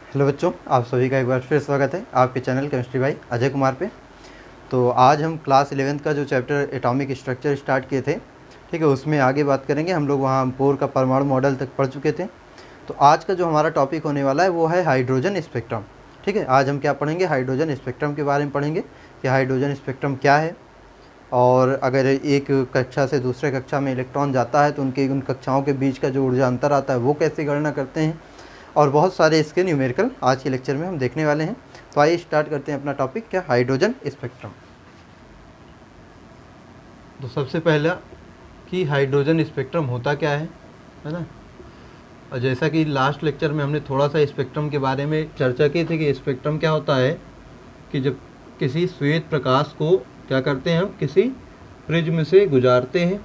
Hello बच्चों, आप सभी का एक बार फिर स्वागत है आपके चैनल केमिस्ट्री भाई अजय कुमार पे। तो आज हम क्लास 11th का जो चैप्टर एटॉमिक स्ट्रक्चर स्टार्ट किए थे, ठीक है, उसमें आगे बात करेंगे। हम लोग वहाँ बोर का परमाणु मॉडल तक पढ़ चुके थे। तो आज का जो हमारा टॉपिक होने वाला है वो है हाइड्रोजन स्पेक्ट्रम। ठीक है, आज हम क्या पढ़ेंगे, हाइड्रोजन स्पेक्ट्रम के बारे में पढ़ेंगे कि हाइड्रोजन स्पेक्ट्रम क्या है, और अगर एक कक्षा से दूसरे कक्षा में इलेक्ट्रॉन जाता है तो उन कक्षाओं के बीच का जो ऊर्जा अंतर आता है वो कैसे गणना करते हैं, और बहुत सारे इसके न्यूमेरिकल आज के लेक्चर में हम देखने वाले हैं। तो आइए स्टार्ट करते हैं अपना टॉपिक, क्या हाइड्रोजन स्पेक्ट्रम। तो सबसे पहला कि हाइड्रोजन स्पेक्ट्रम होता क्या है ना। और जैसा कि लास्ट लेक्चर में हमने थोड़ा सा स्पेक्ट्रम के बारे में चर्चा की थी कि स्पेक्ट्रम क्या होता है, कि जब किसी श्वेत प्रकाश को क्या करते हैं, हम किसी प्रिज्म से गुजारते हैं,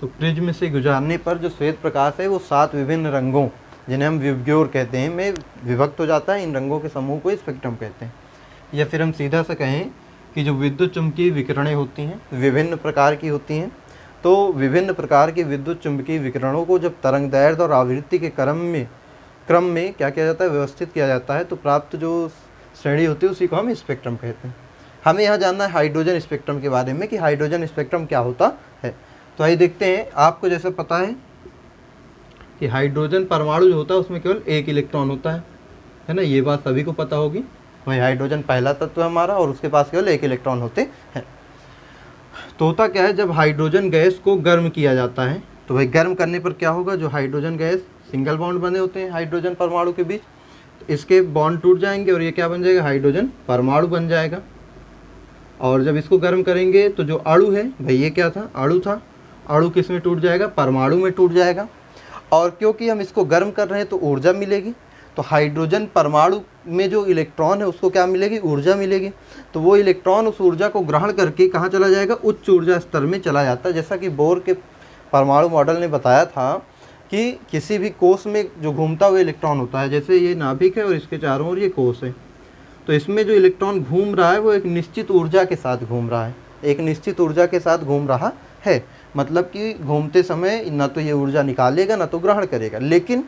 तो प्रिज्म से गुजारने पर जो श्वेत प्रकाश है वो 7 विभिन्न रंगों, जिन्हें हम विबग्योर कहते हैं, में विभक्त हो जाता है। इन रंगों के समूह को स्पेक्ट्रम कहते हैं। या फिर हम सीधा सा कहें कि जो विद्युत चुम्बकीय विकिरणें होती हैं विभिन्न प्रकार की होती हैं, तो विभिन्न प्रकार की विद्युत चुम्बकीय विकिरणों को जब तरंगदैर्ध्य और आवृत्ति के क्रम में क्या किया जाता है, व्यवस्थित किया जाता है, तो प्राप्त जो श्रेणी होती है उसी को हम स्पेक्ट्रम कहते हैं। हमें यहाँ जानना है हाइड्रोजन स्पेक्ट्रम के बारे में कि हाइड्रोजन स्पेक्ट्रम क्या होता है। तो आइए देखते हैं। आपको जैसा पता है कि हाइड्रोजन परमाणु जो होता है उसमें केवल एक इलेक्ट्रॉन होता है ना, ये बात सभी को पता होगी। वही हाइड्रोजन पहला तत्व है हमारा और उसके पास केवल एक इलेक्ट्रॉन होते हैं। तो होता क्या है, जब हाइड्रोजन गैस को गर्म किया जाता है तो भाई गर्म करने पर क्या होगा, जो हाइड्रोजन गैस सिंगल बॉन्ड बने होते हैं हाइड्रोजन परमाणु के बीच, तो इसके बॉन्ड टूट जाएंगे और ये क्या बन जाएगा, हाइड्रोजन परमाणु बन जाएगा। और जब इसको गर्म करेंगे तो जो अणु है, भाई ये क्या था, अणु था, अणु किस में टूट जाएगा, परमाणु में टूट जाएगा। और क्योंकि हम इसको गर्म कर रहे हैं तो ऊर्जा मिलेगी, तो हाइड्रोजन परमाणु में जो इलेक्ट्रॉन है उसको क्या मिलेगी, ऊर्जा मिलेगी। तो वो इलेक्ट्रॉन उस ऊर्जा को ग्रहण करके कहाँ चला जाएगा, उच्च ऊर्जा स्तर में चला जाता है। जैसा कि बोर के परमाणु मॉडल ने बताया था कि किसी भी कोष में जो घूमता हुआ इलेक्ट्रॉन होता है, जैसे ये नाभिक है और इसके चारों ओर ये कोष है, तो इसमें जो इलेक्ट्रॉन घूम रहा है वो एक निश्चित ऊर्जा के साथ घूम रहा है, एक निश्चित ऊर्जा के साथ घूम रहा है। मतलब कि घूमते समय ना तो ये ऊर्जा निकालेगा ना तो ग्रहण करेगा। लेकिन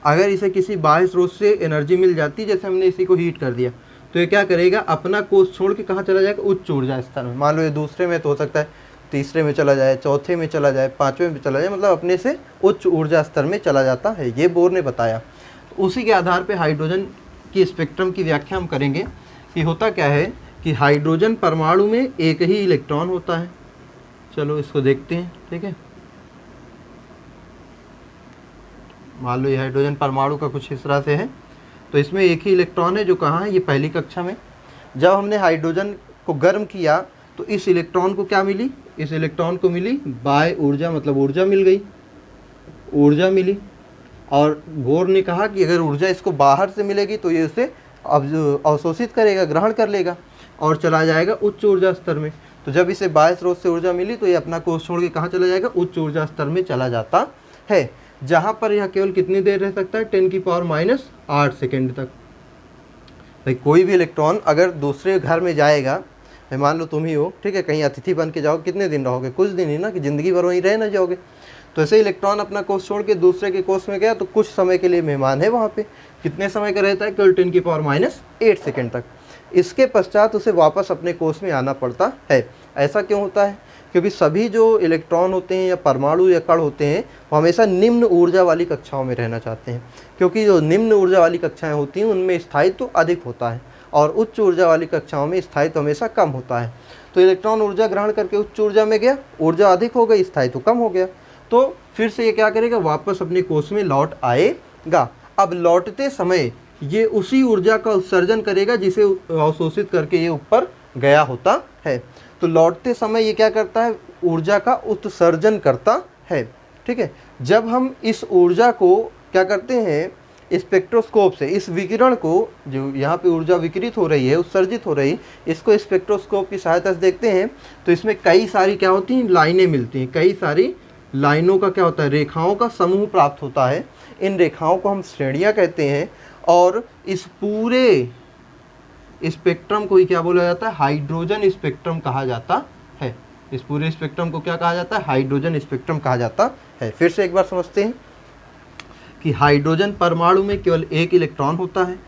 अगर इसे किसी बाह्य स्रोत से एनर्जी मिल जाती, जैसे हमने इसी को हीट कर दिया, तो ये क्या करेगा, अपना कोष छोड़ के कहाँ चला जाएगा, उच्च ऊर्जा स्तर में। मान लो ये दूसरे में तो हो सकता है, तीसरे में चला जाए, चौथे में चला जाए, पाँचवें में चला जाए, मतलब अपने से उच्च ऊर्जा स्तर में चला जाता है। ये बोर ने बताया। तो उसी के आधार पर हाइड्रोजन की स्पेक्ट्रम की व्याख्या हम करेंगे कि होता क्या है कि हाइड्रोजन परमाणु में एक ही इलेक्ट्रॉन होता है। चलो इसको देखते हैं। ठीक है, मान लो ये हाइड्रोजन परमाणु का कुछ इस तरह से है, तो इसमें एक ही इलेक्ट्रॉन है जो कहाँ है, ये पहली कक्षा में। जब हमने हाइड्रोजन को गर्म किया तो इस इलेक्ट्रॉन को क्या मिली, इस इलेक्ट्रॉन को मिली बाह्य ऊर्जा, मतलब ऊर्जा मिल गई, ऊर्जा मिली। और बोर ने कहा कि अगर ऊर्जा इसको बाहर से मिलेगी तो ये उसे अवशोषित करेगा, ग्रहण कर लेगा और चला जाएगा उच्च ऊर्जा स्तर में। तो जब इसे बाह्य स्रोत से ऊर्जा मिली तो ये अपना कोष छोड़ के कहाँ चला जाएगा, उच्च ऊर्जा स्तर में चला जाता है, जहाँ पर यह केवल कितनी देर रह सकता है, 10⁻⁸ सेकेंड तक। भाई कोई भी इलेक्ट्रॉन अगर दूसरे घर में जाएगा, मान लो तुम ही हो, ठीक है, कहीं अतिथि बन के जाओ, कितने दिन रहोगे, कुछ दिन ही ना, कि ज़िंदगी भर वहीं रह ना जाओगे। तो ऐसे इलेक्ट्रॉन अपना कोष छोड़ के दूसरे के कोष में गया तो कुछ समय के लिए मेहमान है वहाँ पे। कितने समय का रहता है, केवल 10⁻⁸ सेकेंड तक। इसके पश्चात उसे वापस अपने कोष में आना पड़ता है। ऐसा क्यों होता है, क्योंकि सभी जो इलेक्ट्रॉन होते हैं या परमाणु या कण होते हैं वो हमेशा निम्न ऊर्जा वाली कक्षाओं में रहना चाहते हैं, क्योंकि जो निम्न ऊर्जा वाली कक्षाएं होती हैं उनमें स्थायित्व तो अधिक होता है और उच्च ऊर्जा वाली कक्षाओं में स्थायित्व हमेशा कम होता है। तो इलेक्ट्रॉन ऊर्जा ग्रहण करके उच्च ऊर्जा में गया, ऊर्जा अधिक हो गई, स्थायित्व कम हो गया, तो फिर से ये क्या करेगा, वापस अपने कोष में लौट आएगा। अब लौटते समय ये उसी ऊर्जा का उत्सर्जन करेगा जिसे अवशोषित करके ये ऊपर गया होता है। तो लौटते समय ये क्या करता है, ऊर्जा का उत्सर्जन करता है। ठीक है, जब हम इस ऊर्जा को क्या करते हैं, स्पेक्ट्रोस्कोप से इस विकिरण को, जो यहाँ पे ऊर्जा विकिरित हो रही है, उत्सर्जित हो रही, इसको स्पेक्ट्रोस्कोप की सहायता से देखते हैं तो इसमें कई सारी क्या होती हैं, लाइनें मिलती हैं। कई सारी लाइनों का क्या होता है, रेखाओं का समूह प्राप्त होता है। इन रेखाओं को हम श्रेणियाँ कहते हैं और इस पूरे स्पेक्ट्रम को ही क्या बोला जाता है, हाइड्रोजन स्पेक्ट्रम कहा जाता है। इस पूरे स्पेक्ट्रम को क्या कहा जाता है, हाइड्रोजन स्पेक्ट्रम कहा जाता है। फिर से एक बार समझते हैं कि हाइड्रोजन परमाणु में केवल एक इलेक्ट्रॉन होता है।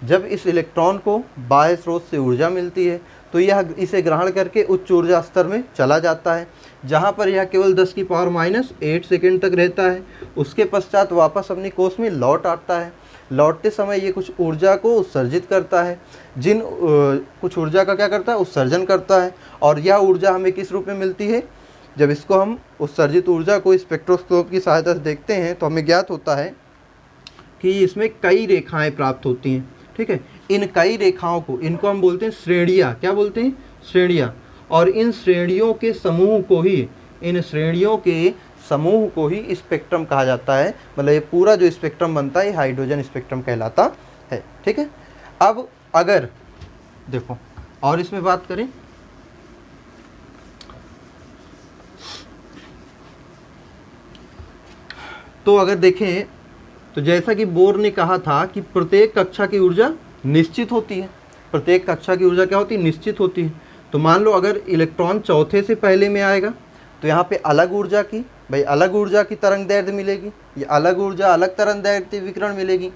जब इस इलेक्ट्रॉन को बाह्य स्रोत से ऊर्जा मिलती है तो यह इसे ग्रहण करके उच्च ऊर्जा स्तर में चला जाता है, जहाँ पर यह केवल 10⁻⁸ सेकेंड तक रहता है। उसके पश्चात वापस अपनी कोश में लौट आता है। लौटते समय ये कुछ ऊर्जा को उत्सर्जित करता है, कुछ ऊर्जा का क्या करता है, उत्सर्जन करता है। और यह ऊर्जा हमें किस रूप में मिलती है, जब इसको हम उत्सर्जित ऊर्जा को स्पेक्ट्रोस्कोप की सहायता से देखते हैं तो हमें ज्ञात होता है कि इसमें कई रेखाएं प्राप्त होती हैं। ठीक है, इन कई रेखाओं को, इनको हम बोलते हैं श्रेणियाँ। क्या बोलते हैं, श्रेणियाँ। और इन श्रेणियों के समूह को ही, इन श्रेणियों के समूह को ही स्पेक्ट्रम कहा जाता है। मतलब ये पूरा जो स्पेक्ट्रम बनता है ये हाइड्रोजन स्पेक्ट्रम कहलाता है। ठीक है, अब अगर देखो और इसमें बात करें तो अगर देखें तो जैसा कि बोर ने कहा था कि प्रत्येक कक्षा की ऊर्जा निश्चित होती है। प्रत्येक कक्षा की ऊर्जा क्या होती है, निश्चित होती है। तो मान लो अगर इलेक्ट्रॉन चौथे से पहले में आएगा तो यहाँ पे अलग ऊर्जा की, भाई अलग ऊर्जा की तरंग दैर्ध्य मिलेगी, ये अलग ऊर्जा अलग तरंग दैर्ध्य विकिरण मिलेगी।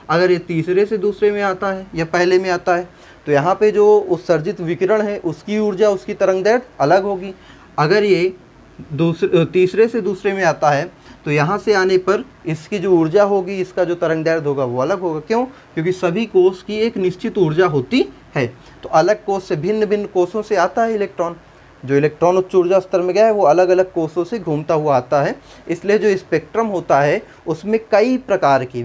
अगर ये तीसरे से दूसरे में आता है या पहले में आता है तो यहाँ पे जो उत्सर्जित विकिरण है उसकी ऊर्जा, उसकी तरंग दैर्ध्य अलग होगी। अगर ये तीसरे से दूसरे में आता है तो यहाँ से आने पर इसकी जो ऊर्जा होगी, इसका जो तरंग दैर्ध्य होगा वो अलग होगा। क्यों, क्योंकि सभी कोश की एक निश्चित ऊर्जा होती है। तो अलग कोश से, भिन्न भिन्न कोशों से आता है इलेक्ट्रॉन। जो इलेक्ट्रॉन उच्च ऊर्जा स्तर में गया है वो अलग अलग कोशों से घूमता हुआ आता है। इसलिए जो स्पेक्ट्रम होता है उसमें कई प्रकार की,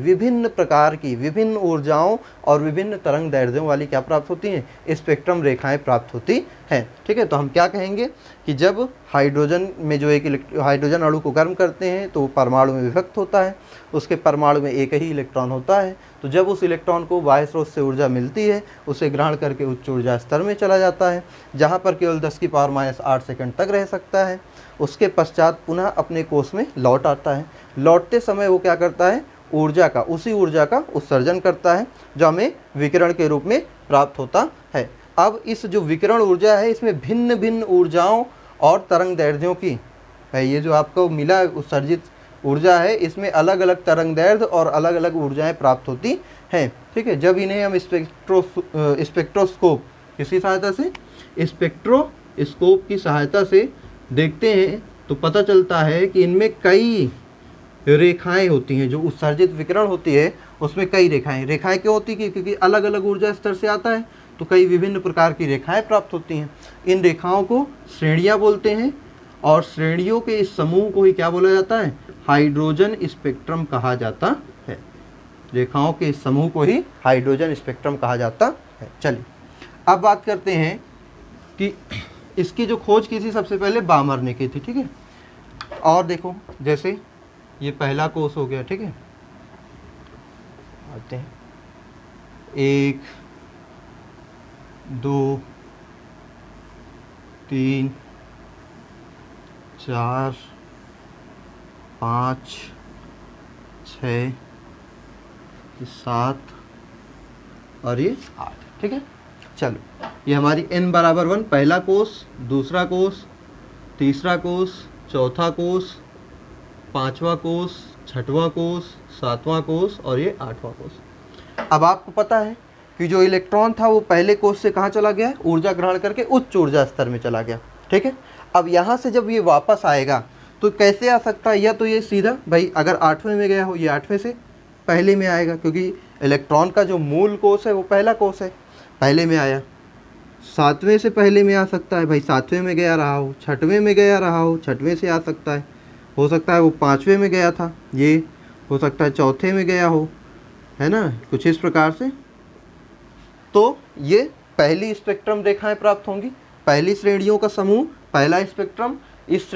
विभिन्न ऊर्जाओं और विभिन्न तरंग दैर्ध्यों वाली क्या प्राप्त होती हैं, स्पेक्ट्रम रेखाएं प्राप्त होती हैं। ठीक है, तो हम क्या कहेंगे कि जब हाइड्रोजन में जो एक हाइड्रोजन अणु को गर्म करते हैं तो परमाणु में विभक्त होता है, उसके परमाणु में एक ही इलेक्ट्रॉन होता है। तो जब उस इलेक्ट्रॉन को बाह्य स्रोत से ऊर्जा मिलती है उसे ग्रहण करके उच्च ऊर्जा स्तर में चला जाता है, जहाँ पर केवल 10⁻⁸ सेकंड तक रह सकता है। उसके पश्चात पुनः अपने कोश में लौट आता है। लौटते समय वो क्या करता है, उसी ऊर्जा का उत्सर्जन करता है जो हमें विकिरण के रूप में प्राप्त होता है। अब इस जो विकिरण ऊर्जा है इसमें भिन्न भिन्न ऊर्जाओं और तरंग दैर्ध्यों की है, ये जो आपको मिला उत्सर्जित ऊर्जा है इसमें अलग अलग तरंग दैर्ध्य और अलग अलग ऊर्जाएं प्राप्त होती हैं। ठीक है, जब इन्हें हम स्पेक्ट्रोस्कोप किसी सहायता से, स्पेक्ट्रोस्कोप की सहायता से देखते हैं तो पता चलता है कि इनमें कई रेखाएं होती हैं। जो उत्सर्जित विकिरण होती है उसमें कई रेखाएं क्यों होती है, क्योंकि अलग अलग ऊर्जा स्तर से आता है तो कई विभिन्न प्रकार की रेखाएं प्राप्त होती हैं। इन रेखाओं को श्रेणियां बोलते हैं और श्रेणियों के इस समूह को ही क्या बोला जाता है, हाइड्रोजन स्पेक्ट्रम कहा जाता है। रेखाओं के इस समूह को ही हाइड्रोजन स्पेक्ट्रम कहा जाता है। चलिए अब बात करते हैं कि इसकी जो खोज की थी सबसे पहले बामर ने की थी। ठीक है, और देखो जैसे ये पहला कोश हो गया। ठीक है, आते हैं 1 2 3 4 5 6 7 और ये 8। ठीक है, चलो ये हमारी n=1 पहला कोश, दूसरा कोश, तीसरा कोश, चौथा कोश, पांचवा कोश, छठवां कोश, सातवां कोश और ये 8वां कोश। अब आपको पता है कि जो इलेक्ट्रॉन था वो पहले कोश से कहाँ चला गया, ऊर्जा ग्रहण करके उच्च ऊर्जा स्तर में चला गया। ठीक है, अब यहाँ से जब ये वापस आएगा तो कैसे आ सकता है, या तो ये सीधा भाई अगर 8वें में गया हो ये 8वें से पहले में आएगा, क्योंकि इलेक्ट्रॉन का जो मूल कोश है वो पहला कोश है, पहले में आया। 7वें से पहले में आ सकता है, भाई 7वें में गया रहा हो, 6वें में गया रहा हो, 6वें से आ सकता है, हो सकता है वो 5वें में गया था, ये हो सकता है 4थे में गया हो, है ना, कुछ इस प्रकार से। तो ये पहली स्पेक्ट्रम रेखाएं प्राप्त होंगी, पहली श्रेणियों का समूह, पहला स्पेक्ट्रम। इस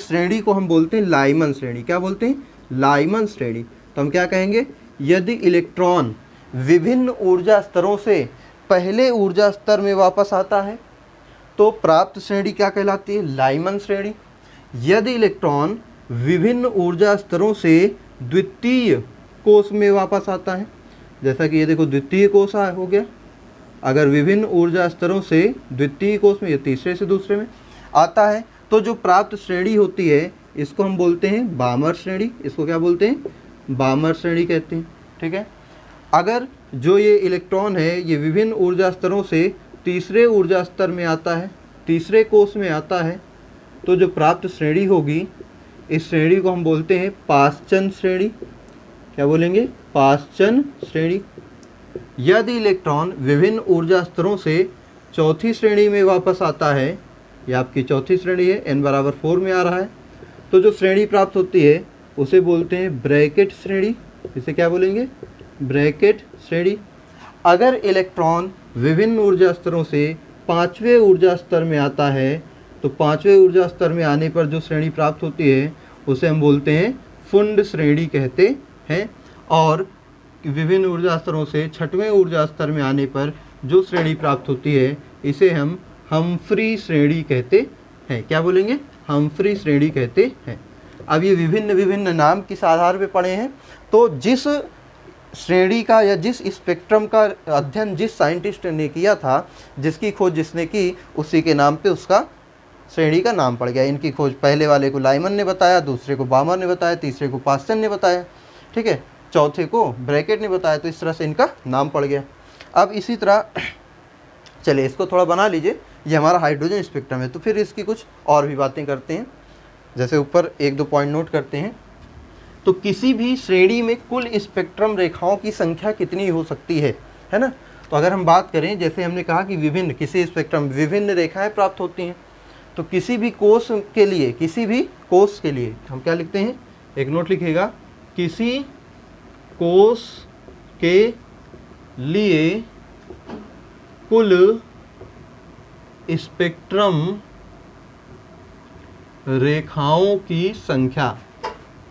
श्रेणी को हम बोलते हैं लाइमन श्रेणी। क्या बोलते हैं, लाइमन श्रेणी। तो हम क्या कहेंगे, यदि इलेक्ट्रॉन विभिन्न ऊर्जा स्तरों से पहले ऊर्जा स्तर में वापस आता है तो प्राप्त श्रेणी क्या कहलाती है, लाइमन श्रेणी। यदि इलेक्ट्रॉन विभिन्न ऊर्जा स्तरों से द्वितीय कोश में वापस आता है, जैसा कि ये देखो द्वितीय कोश हो गया, अगर विभिन्न ऊर्जा स्तरों से द्वितीय कोश में, ये तीसरे से दूसरे में आता है तो जो प्राप्त श्रेणी होती है इसको हम बोलते हैं बामर श्रेणी। इसको क्या बोलते हैं, बामर श्रेणी कहते हैं। ठीक है, अगर जो ये इलेक्ट्रॉन है ये विभिन्न ऊर्जा स्तरों से तीसरे ऊर्जा स्तर में आता है, तीसरे कोष में आता है, तो जो प्राप्त श्रेणी होगी इस श्रेणी को हम बोलते हैं पासचन श्रेणी। क्या बोलेंगे? पासचन श्रेणी। यदि इलेक्ट्रॉन विभिन्न ऊर्जा स्तरों से चौथी श्रेणी में वापस आता है, ये आपकी चौथी श्रेणी है, n बराबर 4 में आ रहा है, तो जो श्रेणी प्राप्त होती है उसे बोलते हैं ब्रैकेट श्रेणी। इसे क्या बोलेंगे? ब्रैकेट श्रेणी। अगर इलेक्ट्रॉन विभिन्न ऊर्जा स्तरों से पाँचवें ऊर्जा स्तर में आता है, तो पाँचवें ऊर्जा स्तर में आने पर जो श्रेणी प्राप्त होती है उसे हम बोलते हैं फुंड श्रेणी कहते हैं। और विभिन्न ऊर्जा स्तरों से छठवें ऊर्जा स्तर में आने पर जो श्रेणी प्राप्त होती है इसे हम हम्फ्री श्रेणी कहते हैं। क्या बोलेंगे? हम्फ्री श्रेणी कहते हैं। अब ये विभिन्न विभिन्न नाम किस आधार पे पढ़े हैं? तो जिस श्रेणी का या जिस स्पेक्ट्रम का अध्ययन जिस साइंटिस्ट ने किया था, जिसकी खोज जिसने की, उसी के नाम पे उसका श्रेणी का नाम पड़ गया। इनकी खोज पहले वाले को लाइमन ने बताया, दूसरे को बामर ने बताया, तीसरे को पास्टन ने बताया, ठीक है, चौथे को ब्रैकेट ने बताया, तो इस तरह से इनका नाम पड़ गया। अब इसी तरह चलिए इसको थोड़ा बना लीजिए, ये हमारा हाइड्रोजन स्पेक्ट्रम है। तो फिर इसकी कुछ और भी बातें करते हैं, जैसे ऊपर एक दो पॉइंट नोट करते हैं। तो किसी भी श्रेणी में कुल स्पेक्ट्रम रेखाओं की संख्या कितनी हो सकती है ना? तो अगर हम बात करें, जैसे हमने कहा कि विभिन्न, किसी स्पेक्ट्रम विभिन्न रेखाएं प्राप्त होती हैं, तो किसी भी कोष के लिए, किसी भी कोष के लिए हम क्या लिखते हैं? एक नोट लिखिएगा, किसी कोष के लिए कुल स्पेक्ट्रम रेखाओं की संख्या,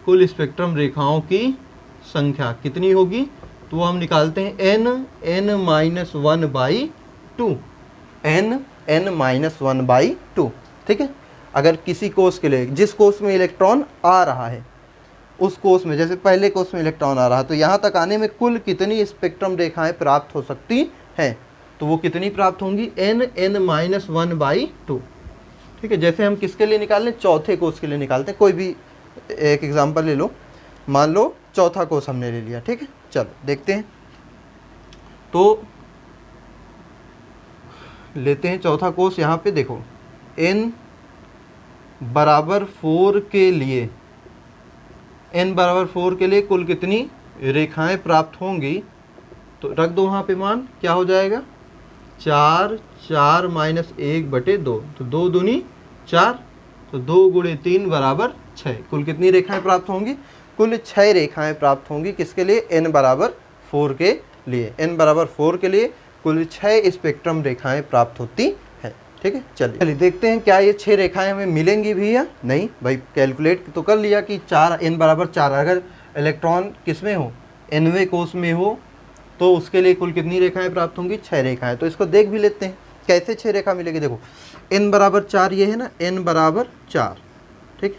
कुल स्पेक्ट्रम रेखाओं की संख्या कितनी होगी? तो हम निकालते हैं n-1/2, n-1/2। ठीक है, अगर किसी कोष के लिए, जिस कोष में इलेक्ट्रॉन आ रहा है उस कोष में, जैसे पहले कोष में इलेक्ट्रॉन आ रहा है, तो यहाँ तक आने में कुल कितनी स्पेक्ट्रम रेखाएं प्राप्त हो सकती हैं? तो वो कितनी प्राप्त होंगी? n-1/2। ठीक है, जैसे हम किसके लिए निकाल लें? चौथे कोष के लिए निकालते हैं। कोई भी एक एग्जांपल ले लो, मान लो चौथा कोष हमने ले लिया। ठीक है, चलो देखते हैं। तो लेते हैं चौथा कोष। यहाँ पे देखो n बराबर 4 के लिए, n बराबर 4 के लिए कुल कितनी रेखाएं प्राप्त होंगी? तो रख दो वहाँ पे मान, क्या हो जाएगा? 4, 4 माइनस 1/2, तो 2 दूनी 4, तो 2 गुणे 3 बराबर 6। कुल कितनी रेखाएं प्राप्त होंगी? कुल 6 रेखाएं प्राप्त होंगी। किसके लिए? n बराबर 4 के लिए। n बराबर 4 के लिए कुल 6 स्पेक्ट्रम रेखाएं प्राप्त होती हैं। ठीक है, चलिए देखते हैं क्या ये 6 रेखाएं हमें मिलेंगी भी या नहीं। भाई कैलकुलेट तो कर लिया कि 4, n बराबर 4, अगर इलेक्ट्रॉन किस में हो? nवें कोष में हो, तो उसके लिए कुल कितनी रेखाएं प्राप्त होंगी? 6 रेखाएं। तो इसको देख भी लेते हैं कैसे 6 रेखा मिलेगी। देखो n बराबर 4 ये है ना, n बराबर 4। ठीक,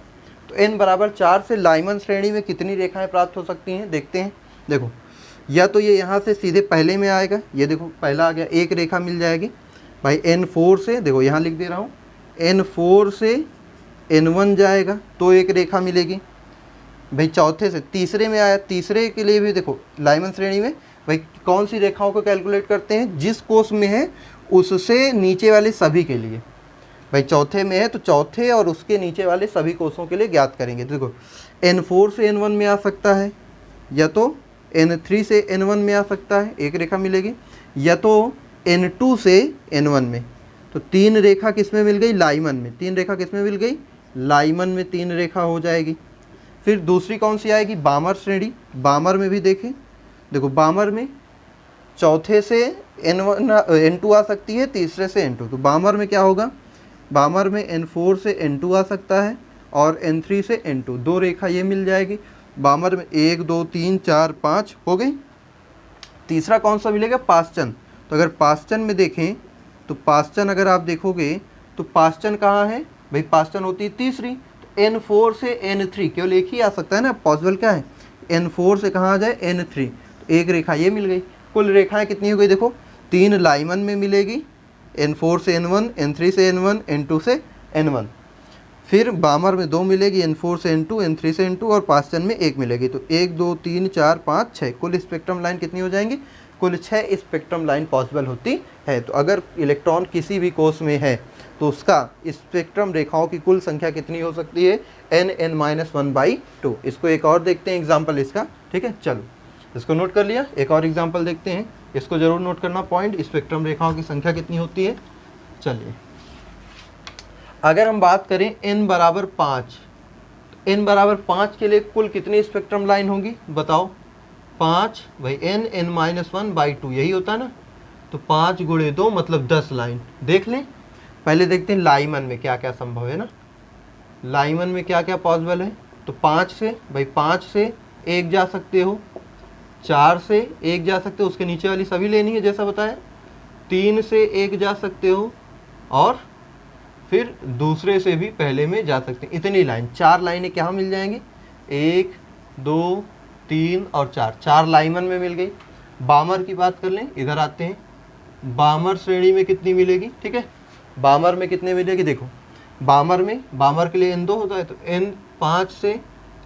तो n बराबर 4 से लाइमन श्रेणी में कितनी रेखाएं प्राप्त हो सकती हैं? देखते हैं। देखो, या तो ये यहाँ से सीधे पहले में आएगा, ये देखो पहला आ गया, एक रेखा मिल जाएगी भाई। n4 से, देखो यहाँ लिख दे रहा हूँ, n4 से n1 जाएगा तो एक रेखा मिलेगी भाई। चौथे से तीसरे में आया, तीसरे के लिए भी देखो लाइमन श्रेणी में भाई कौन सी रेखाओं को कैलकुलेट करते हैं? जिस कोष में है उससे नीचे वाले सभी के लिए। भाई चौथे में है तो चौथे और उसके नीचे वाले सभी कोषों के लिए ज्ञात करेंगे। तो देखो n4 से n1 में आ सकता है, या तो n3 से n1 में आ सकता है, एक रेखा मिलेगी, या तो n2 से n1 में। तो 3 रेखा किस में मिल गई? लाइमन में। 3 रेखा किस में मिल गई? लाइमन में 3 रेखा हो जाएगी। फिर दूसरी कौन सी आएगी? बामर श्रेणी। बामर में भी देखें, देखो बामर में चौथे से n2 आ सकती है, तीसरे से n2। तो बामर में क्या होगा? बामर में n4 से n2 आ सकता है और n3 से n2, 2 रेखा ये मिल जाएगी। बामर में 1, 2, 3, 4, 5 हो गई। तीसरा कौन सा मिलेगा? पासचन। तो अगर पासचन में देखें तो पासचन अगर आप देखोगे तो पासचन कहाँ है भाई? पासचन होती है तीसरी। तो n4 से n3 केवल एक ही आ सकता है ना, पॉसिबल क्या है? n4 से कहाँ आ जाए? n3, तो एक रेखा ये मिल गई। कुल रेखाएं कितनी हो गई? देखो 3 लाइमन में मिलेगी, n4 से n1, n3 से n1, n2 से n1। फिर बामर में 2 मिलेगी, N4 से N2, N3 से N2 और पास्चन में 1 मिलेगी। तो 1 2 3 4 5 6 कुल स्पेक्ट्रम लाइन कितनी हो जाएंगी? कुल 6 स्पेक्ट्रम लाइन पॉसिबल होती है। तो अगर इलेक्ट्रॉन किसी भी कोष में है तो उसका स्पेक्ट्रम रेखाओं की कुल संख्या कितनी हो सकती है? N(n-1/2। इसको एक और देखते हैं एग्जाम्पल इसका, ठीक है। चलो इसको नोट कर लिया, एक और एग्जाम्पल देखते हैं, इसको जरूर नोट करना पॉइंट, स्पेक्ट्रम रेखाओं की संख्या कितनी होती है। चलिए अगर हम बात करें n बराबर 5, तो n बराबर 5 के लिए कुल कितनी स्पेक्ट्रम लाइन होंगी बताओ? 5 भाई N(n-1/2) यही होता है ना। तो 5 गुणे 2 मतलब 10 लाइन। देख लें, पहले देखते हैं लाइमन में क्या क्या संभव है ना, लाइमन में क्या क्या पॉसिबल है। तो 5 से भाई 5 से 1 जा सकते हो, 4 से 1 जा सकते हो, उसके नीचे वाली सभी लेनी है जैसा बताया। 3 से 1 जा सकते हो और फिर दूसरे से भी पहले में जा सकते हैं। इतनी लाइन, 4 लाइनें क्या मिल जाएंगी? 1 2 3 और 4 लाइमन में मिल गई। बामर की बात कर लें, इधर आते हैं। बामर श्रेणी में कितनी मिलेगी? ठीक है, बामर में कितने मिलेगी? देखो बामर में, बामर के लिए N2 होता है तो N5 से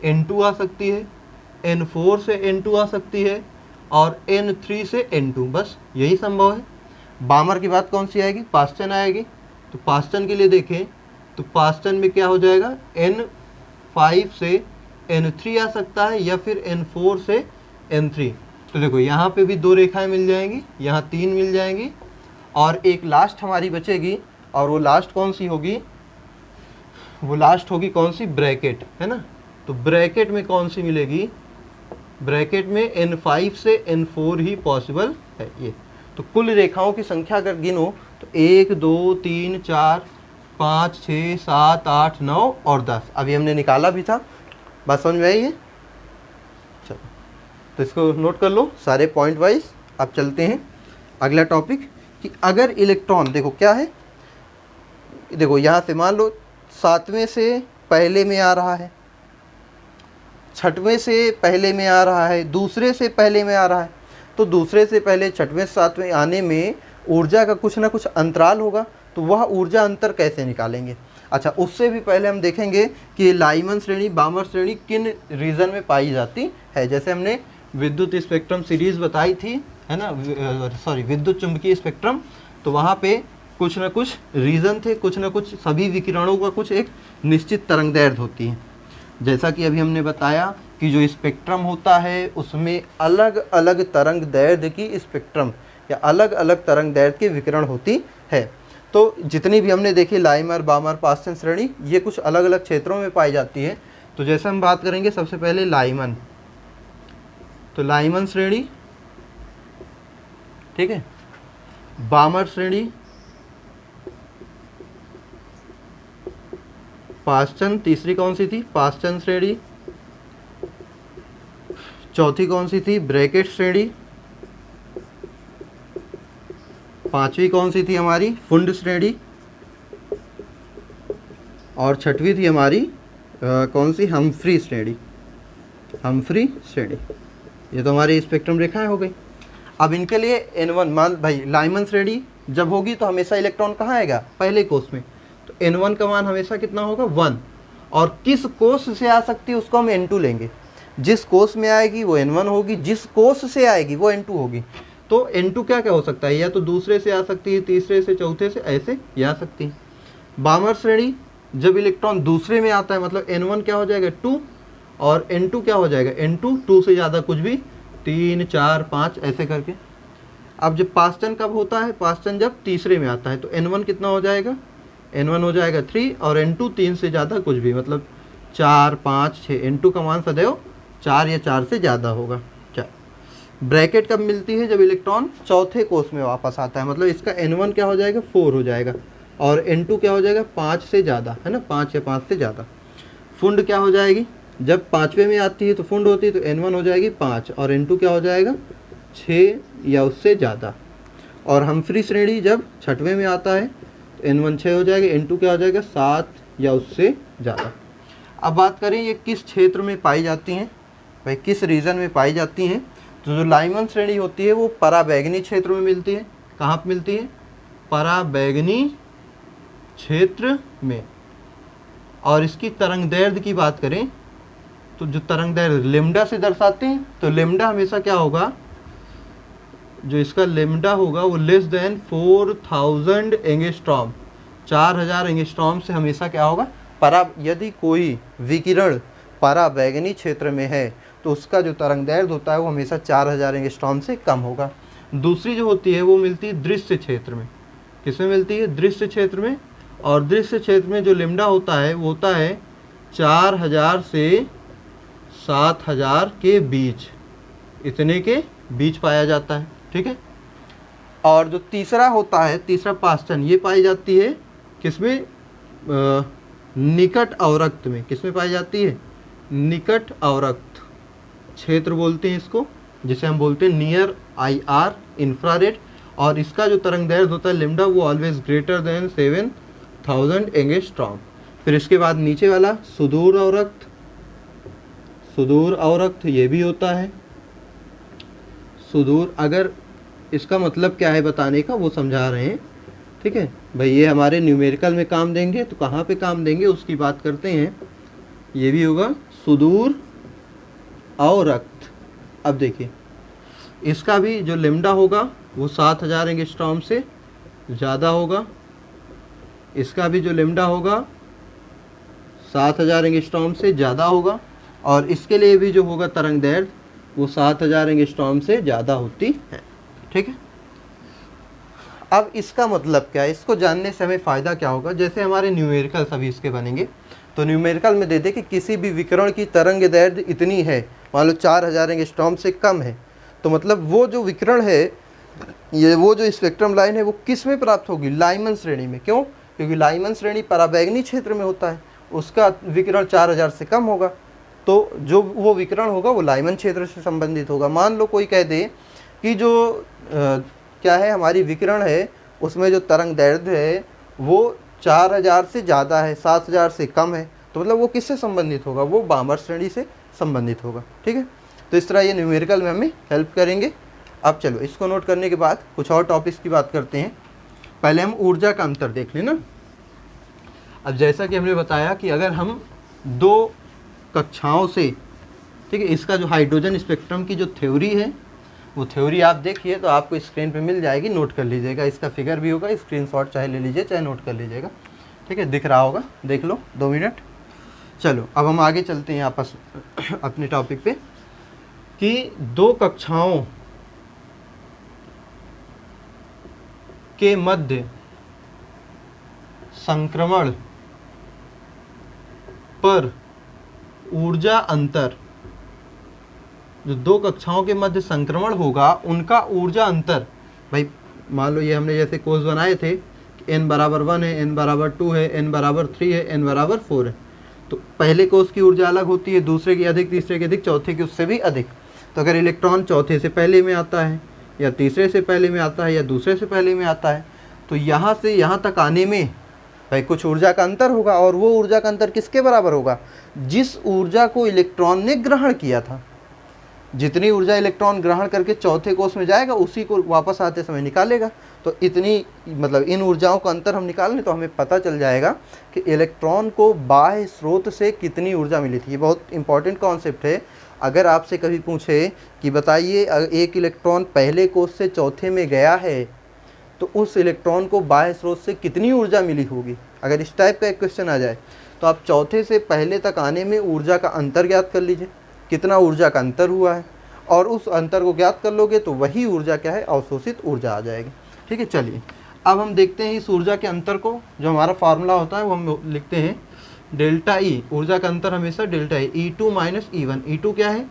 N2 आ सकती है, N4 से N2 आ सकती है और N3 से N2, बस यही संभव है। बामर की बात कौन सी आएगी? पास्चन आएगी। तो पास्चन के लिए देखें तो पास्चन में क्या हो जाएगा? N5 से N3 आ सकता है या फिर N4 से N3। तो देखो यहाँ पे भी 2 रेखाएं मिल जाएंगी, यहाँ 3 मिल जाएंगी और एक लास्ट हमारी बचेगी। और वो लास्ट कौन सी होगी? वो लास्ट होगी कौन सी? ब्रैकेट, है ना। तो ब्रैकेट में कौन सी मिलेगी? ब्रैकेट में N5 से N4 ही पॉसिबल है ये। तो कुल रेखाओं की संख्या अगर गिनो तो 1 2 3 4 5 6 7 8 9 और 10 अभी हमने निकाला भी था। बात समझ में आई है? चलो तो इसको नोट कर लो सारे पॉइंट वाइज। अब चलते हैं अगला टॉपिक कि अगर इलेक्ट्रॉन, देखो क्या है, देखो यहाँ से मान लो 7वें से पहले में आ रहा है, 6वें से पहले में आ रहा है, दूसरे से पहले में आ रहा है। तो दूसरे से पहले 6वें 7वें आने में ऊर्जा का कुछ ना कुछ अंतराल होगा। तो वह ऊर्जा अंतर कैसे निकालेंगे? अच्छा, उससे भी पहले हम देखेंगे कि लाइमन श्रेणी, बामर श्रेणी किन रीजन में पाई जाती है। जैसे हमने विद्युत स्पेक्ट्रम सीरीज बताई थी, है ना, सॉरी विद्युत चुंबकीय स्पेक्ट्रम। तो वहाँ पे कुछ ना कुछ रीजन थे, कुछ ना कुछ सभी विकिरणों का कुछ एक निश्चित तरंगदैर्घ्य होती है। जैसा कि अभी हमने बताया कि जो स्पेक्ट्रम होता है उसमें अलग अलग तरंगदैर्घ्य की स्पेक्ट्रम या अलग अलग तरंगदैर्घ्य की विकिरण होती है। तो जितनी भी हमने देखी लाइमर, बामर, पास्चन श्रेणी, ये कुछ अलग अलग क्षेत्रों में पाई जाती है। तो जैसे हम बात करेंगे सबसे पहले लाइमन, तो लाइमन श्रेणी, ठीक है, बामर श्रेणी, पास्चन, तीसरी कौन सी थी? पास्चन श्रेणी, चौथी कौन सी थी? ब्रैकेट श्रेणी, पांचवी कौन सी थी हमारी? फुंड श्रेणी, और छठवीं थी हमारी कौन सी? हम्फ्री श्रेणी, हम्फ्री श्रेणी। ये तो हमारी स्पेक्ट्रम रेखाएं हो गई। अब इनके लिए N1 मान भाई लाइमन श्रेणी जब होगी तो हमेशा इलेक्ट्रॉन कहाँ आएगा? पहले कोष में। तो N1 का मान हमेशा कितना होगा? 1। और किस कोष से आ सकती है उसको हम N2 लेंगे। जिस कोष में आएगी वो N1 होगी, जिस कोष से आएगी वो N2 होगी। तो N2 क्या क्या हो सकता है? या तो दूसरे से आ सकती है, तीसरे से, चौथे से, ऐसे ये आ सकती है। बामर श्रेणी जब इलेक्ट्रॉन दूसरे में आता है मतलब N1 क्या हो जाएगा? 2 और N2 क्या हो जाएगा? N2 2 से ज़्यादा कुछ भी, 3 4 5 ऐसे करके। अब जब पास्चन कब होता है? पास्चन जब तीसरे में आता है तो N1 कितना हो जाएगा? N1 हो जाएगा 3 और N2 3 से ज़्यादा कुछ भी, मतलब 4 5 6। N2 का मान सदैव 4 या 4 से ज़्यादा होगा। क्या ब्रैकेट कब मिलती है? जब इलेक्ट्रॉन चौथे कोष में वापस आता है, मतलब इसका N1 क्या हो जाएगा? 4 हो जाएगा और N2 क्या हो जाएगा? 5 से ज़्यादा, है ना, 5 या 5 से ज़्यादा। फुंड क्या हो जाएगी? जब 5वें में आती है तो फुंड होती है तो N1 हो जाएगी 5 और N2 क्या हो जाएगा? 6 या उससे ज़्यादा। और हम्फ्री श्रेणी जब 6वें में आता है तो N1 6 हो जाएगा, N2 क्या हो जाएगा? 7 या उससे ज़्यादा। अब बात करें ये किस क्षेत्र में पाई जाती हैं, भाई किस रीजन में पाई जाती हैं। तो जो लाइमन श्रेणी होती है वो पराबैंगनी क्षेत्र में मिलती है। कहाँ पर मिलती है? पराबैंगनी क्षेत्र में। और इसकी तरंग दैर्ध्य की बात करें तो जो तरंग दैर्ध्य लेमडा से दर्शाते हैं, तो लेमडा हमेशा क्या होगा, जो इसका लेमडा होगा वो लेस देन 4000 एंगस्ट्रॉम, 4000 एंगस्ट्रॉम से हमेशा क्या होगा यदि कोई विकिरण पराबैंगनी क्षेत्र में है तो उसका जो तरंग दैर्ध्य होता है वो हमेशा 4000 एंगस्ट्रॉम से कम होगा। दूसरी जो होती है वो मिलती है दृश्य क्षेत्र में। किसमें मिलती है? दृश्य क्षेत्र में। और दृश्य क्षेत्र में जो लेमडा होता है वो होता है 4000 से 7000 के बीच, इतने के बीच पाया जाता है। ठीक है। और जो तीसरा होता है, तीसरा पाषाण, ये पाई जाती है किसमें? निकट अवरक्त में। किसमें पाई जाती है? निकट अवरक्त क्षेत्र बोलते हैं इसको, जिसे हम बोलते हैं नियर IR इंफ्रारेड। और इसका जो तरंग दैर्ध्य होता है लेमडा वो ऑलवेज ग्रेटर देन 7000 एंगस्ट्रॉम। फिर इसके बाद नीचे वाला सुदूर अवरक्त, सुदूर अवरक्त ये भी होता है। सुदूर, अगर इसका मतलब क्या है बताने का वो समझा रहे हैं। ठीक है भाई, ये हमारे न्यूमेरिकल में काम देंगे, तो कहाँ पे काम देंगे उसकी बात करते हैं। ये भी होगा सुदूर अवरक्त। अब देखिए इसका भी जो लेमडा होगा वो 7000 एंगस्ट्रॉम से ज़्यादा होगा। इसका भी जो लेमडा होगा 7000 एंगस्ट्रॉम से ज़्यादा होगा। और इसके लिए भी जो होगा तरंग दैर्ध्य वो 7000 एंगस्ट्रॉम से ज़्यादा होती है। ठीक है। अब इसका मतलब क्या है, इसको जानने से हमें फ़ायदा क्या होगा? जैसे हमारे न्यूमेरिकल सभी इसके बनेंगे, तो न्यूमेरिकल में दे दे कि किसी भी विकिरण की तरंग दैर्ध्य इतनी है, मान लो 4000 एंगस्ट्रॉम से कम है, तो मतलब वो जो विकिरण है, ये वो जो स्पेक्ट्रम लाइन है वो किस में प्राप्त होगी? लाइमन श्रेणी में। क्यों? क्योंकि लाइमन श्रेणी पराबैंगनी क्षेत्र में होता है, उसका विकिरण 4000 से कम होगा, तो जो वो विकिरण होगा वो लाइमन क्षेत्र से संबंधित होगा। मान लो कोई कह दे कि जो क्या है हमारी विकिरण है उसमें जो तरंग दैर्ध्य है वो 4000 से ज़्यादा है, 7000 से कम है, तो मतलब वो किससे संबंधित होगा? वो बामर श्रेणी से संबंधित होगा। ठीक है। तो इस तरह ये न्यूमेरिकल में हमें हेल्प करेंगे। अब चलो इसको नोट करने के बाद कुछ और टॉपिक्स की बात करते हैं। पहले हम ऊर्जा का अंतर देख लेना। अब जैसा कि हमने बताया कि अगर हम दो कक्षाओं से, ठीक है, इसका जो हाइड्रोजन स्पेक्ट्रम की जो थ्योरी है वो थ्योरी आप देखिए तो आपको स्क्रीन पे मिल जाएगी, नोट कर लीजिएगा। इसका फिगर भी होगा, स्क्रीनशॉट चाहे ले लीजिए चाहे नोट कर लीजिएगा। ठीक है, दिख रहा होगा, देख लो 2 मिनट। चलो अब हम आगे चलते हैं आपस अपने टॉपिक पे कि दो कक्षाओं के मध्य संक्रमण पर ऊर्जा अंतर, जो दो कक्षाओं के मध्य संक्रमण होगा उनका ऊर्जा अंतर, भाई मान लो ये हमने जैसे कोष बनाए थे कि n बराबर 1 है, n बराबर 2 है, n बराबर 3 है, n बराबर 4 है, तो पहले कोष की ऊर्जा अलग होती है, दूसरे की अधिक, तीसरे की अधिक, चौथे की उससे भी अधिक। तो अगर इलेक्ट्रॉन चौथे से पहले में आता है या तीसरे से पहले में आता है या दूसरे से पहले में आता है, तो यहाँ से यहाँ तक आने में भाई कुछ ऊर्जा का अंतर होगा। और वो ऊर्जा का अंतर किसके बराबर होगा? जिस ऊर्जा को इलेक्ट्रॉन ने ग्रहण किया था। जितनी ऊर्जा इलेक्ट्रॉन ग्रहण करके चौथे कोष में जाएगा उसी को वापस आते समय निकालेगा। तो इतनी मतलब इन ऊर्जाओं का अंतर हम निकाल लें तो हमें पता चल जाएगा कि इलेक्ट्रॉन को बाह्य स्रोत से कितनी ऊर्जा मिली थी। ये बहुत इंपॉर्टेंट कॉन्सेप्ट है। अगर आपसे कभी पूछे कि बताइए एक इलेक्ट्रॉन पहले कोष से चौथे में गया है तो उस इलेक्ट्रॉन को बाह्य स्रोत से कितनी ऊर्जा मिली होगी, अगर इस टाइप का एक क्वेश्चन आ जाए तो आप चौथे से पहले तक आने में ऊर्जा का अंतर ज्ञात कर लीजिए, कितना ऊर्जा का अंतर हुआ है, और उस अंतर को ज्ञात कर लोगे तो वही ऊर्जा क्या है? अवशोषित ऊर्जा आ जाएगी। ठीक है, चलिए अब हम देखते हैं इस ऊर्जा के अंतर को। जो हमारा फार्मूला होता है वो हम लिखते हैं डेल्टा ई। ऊर्जा का अंतर हमेशा delta E, E2 - E1। E2 क्या है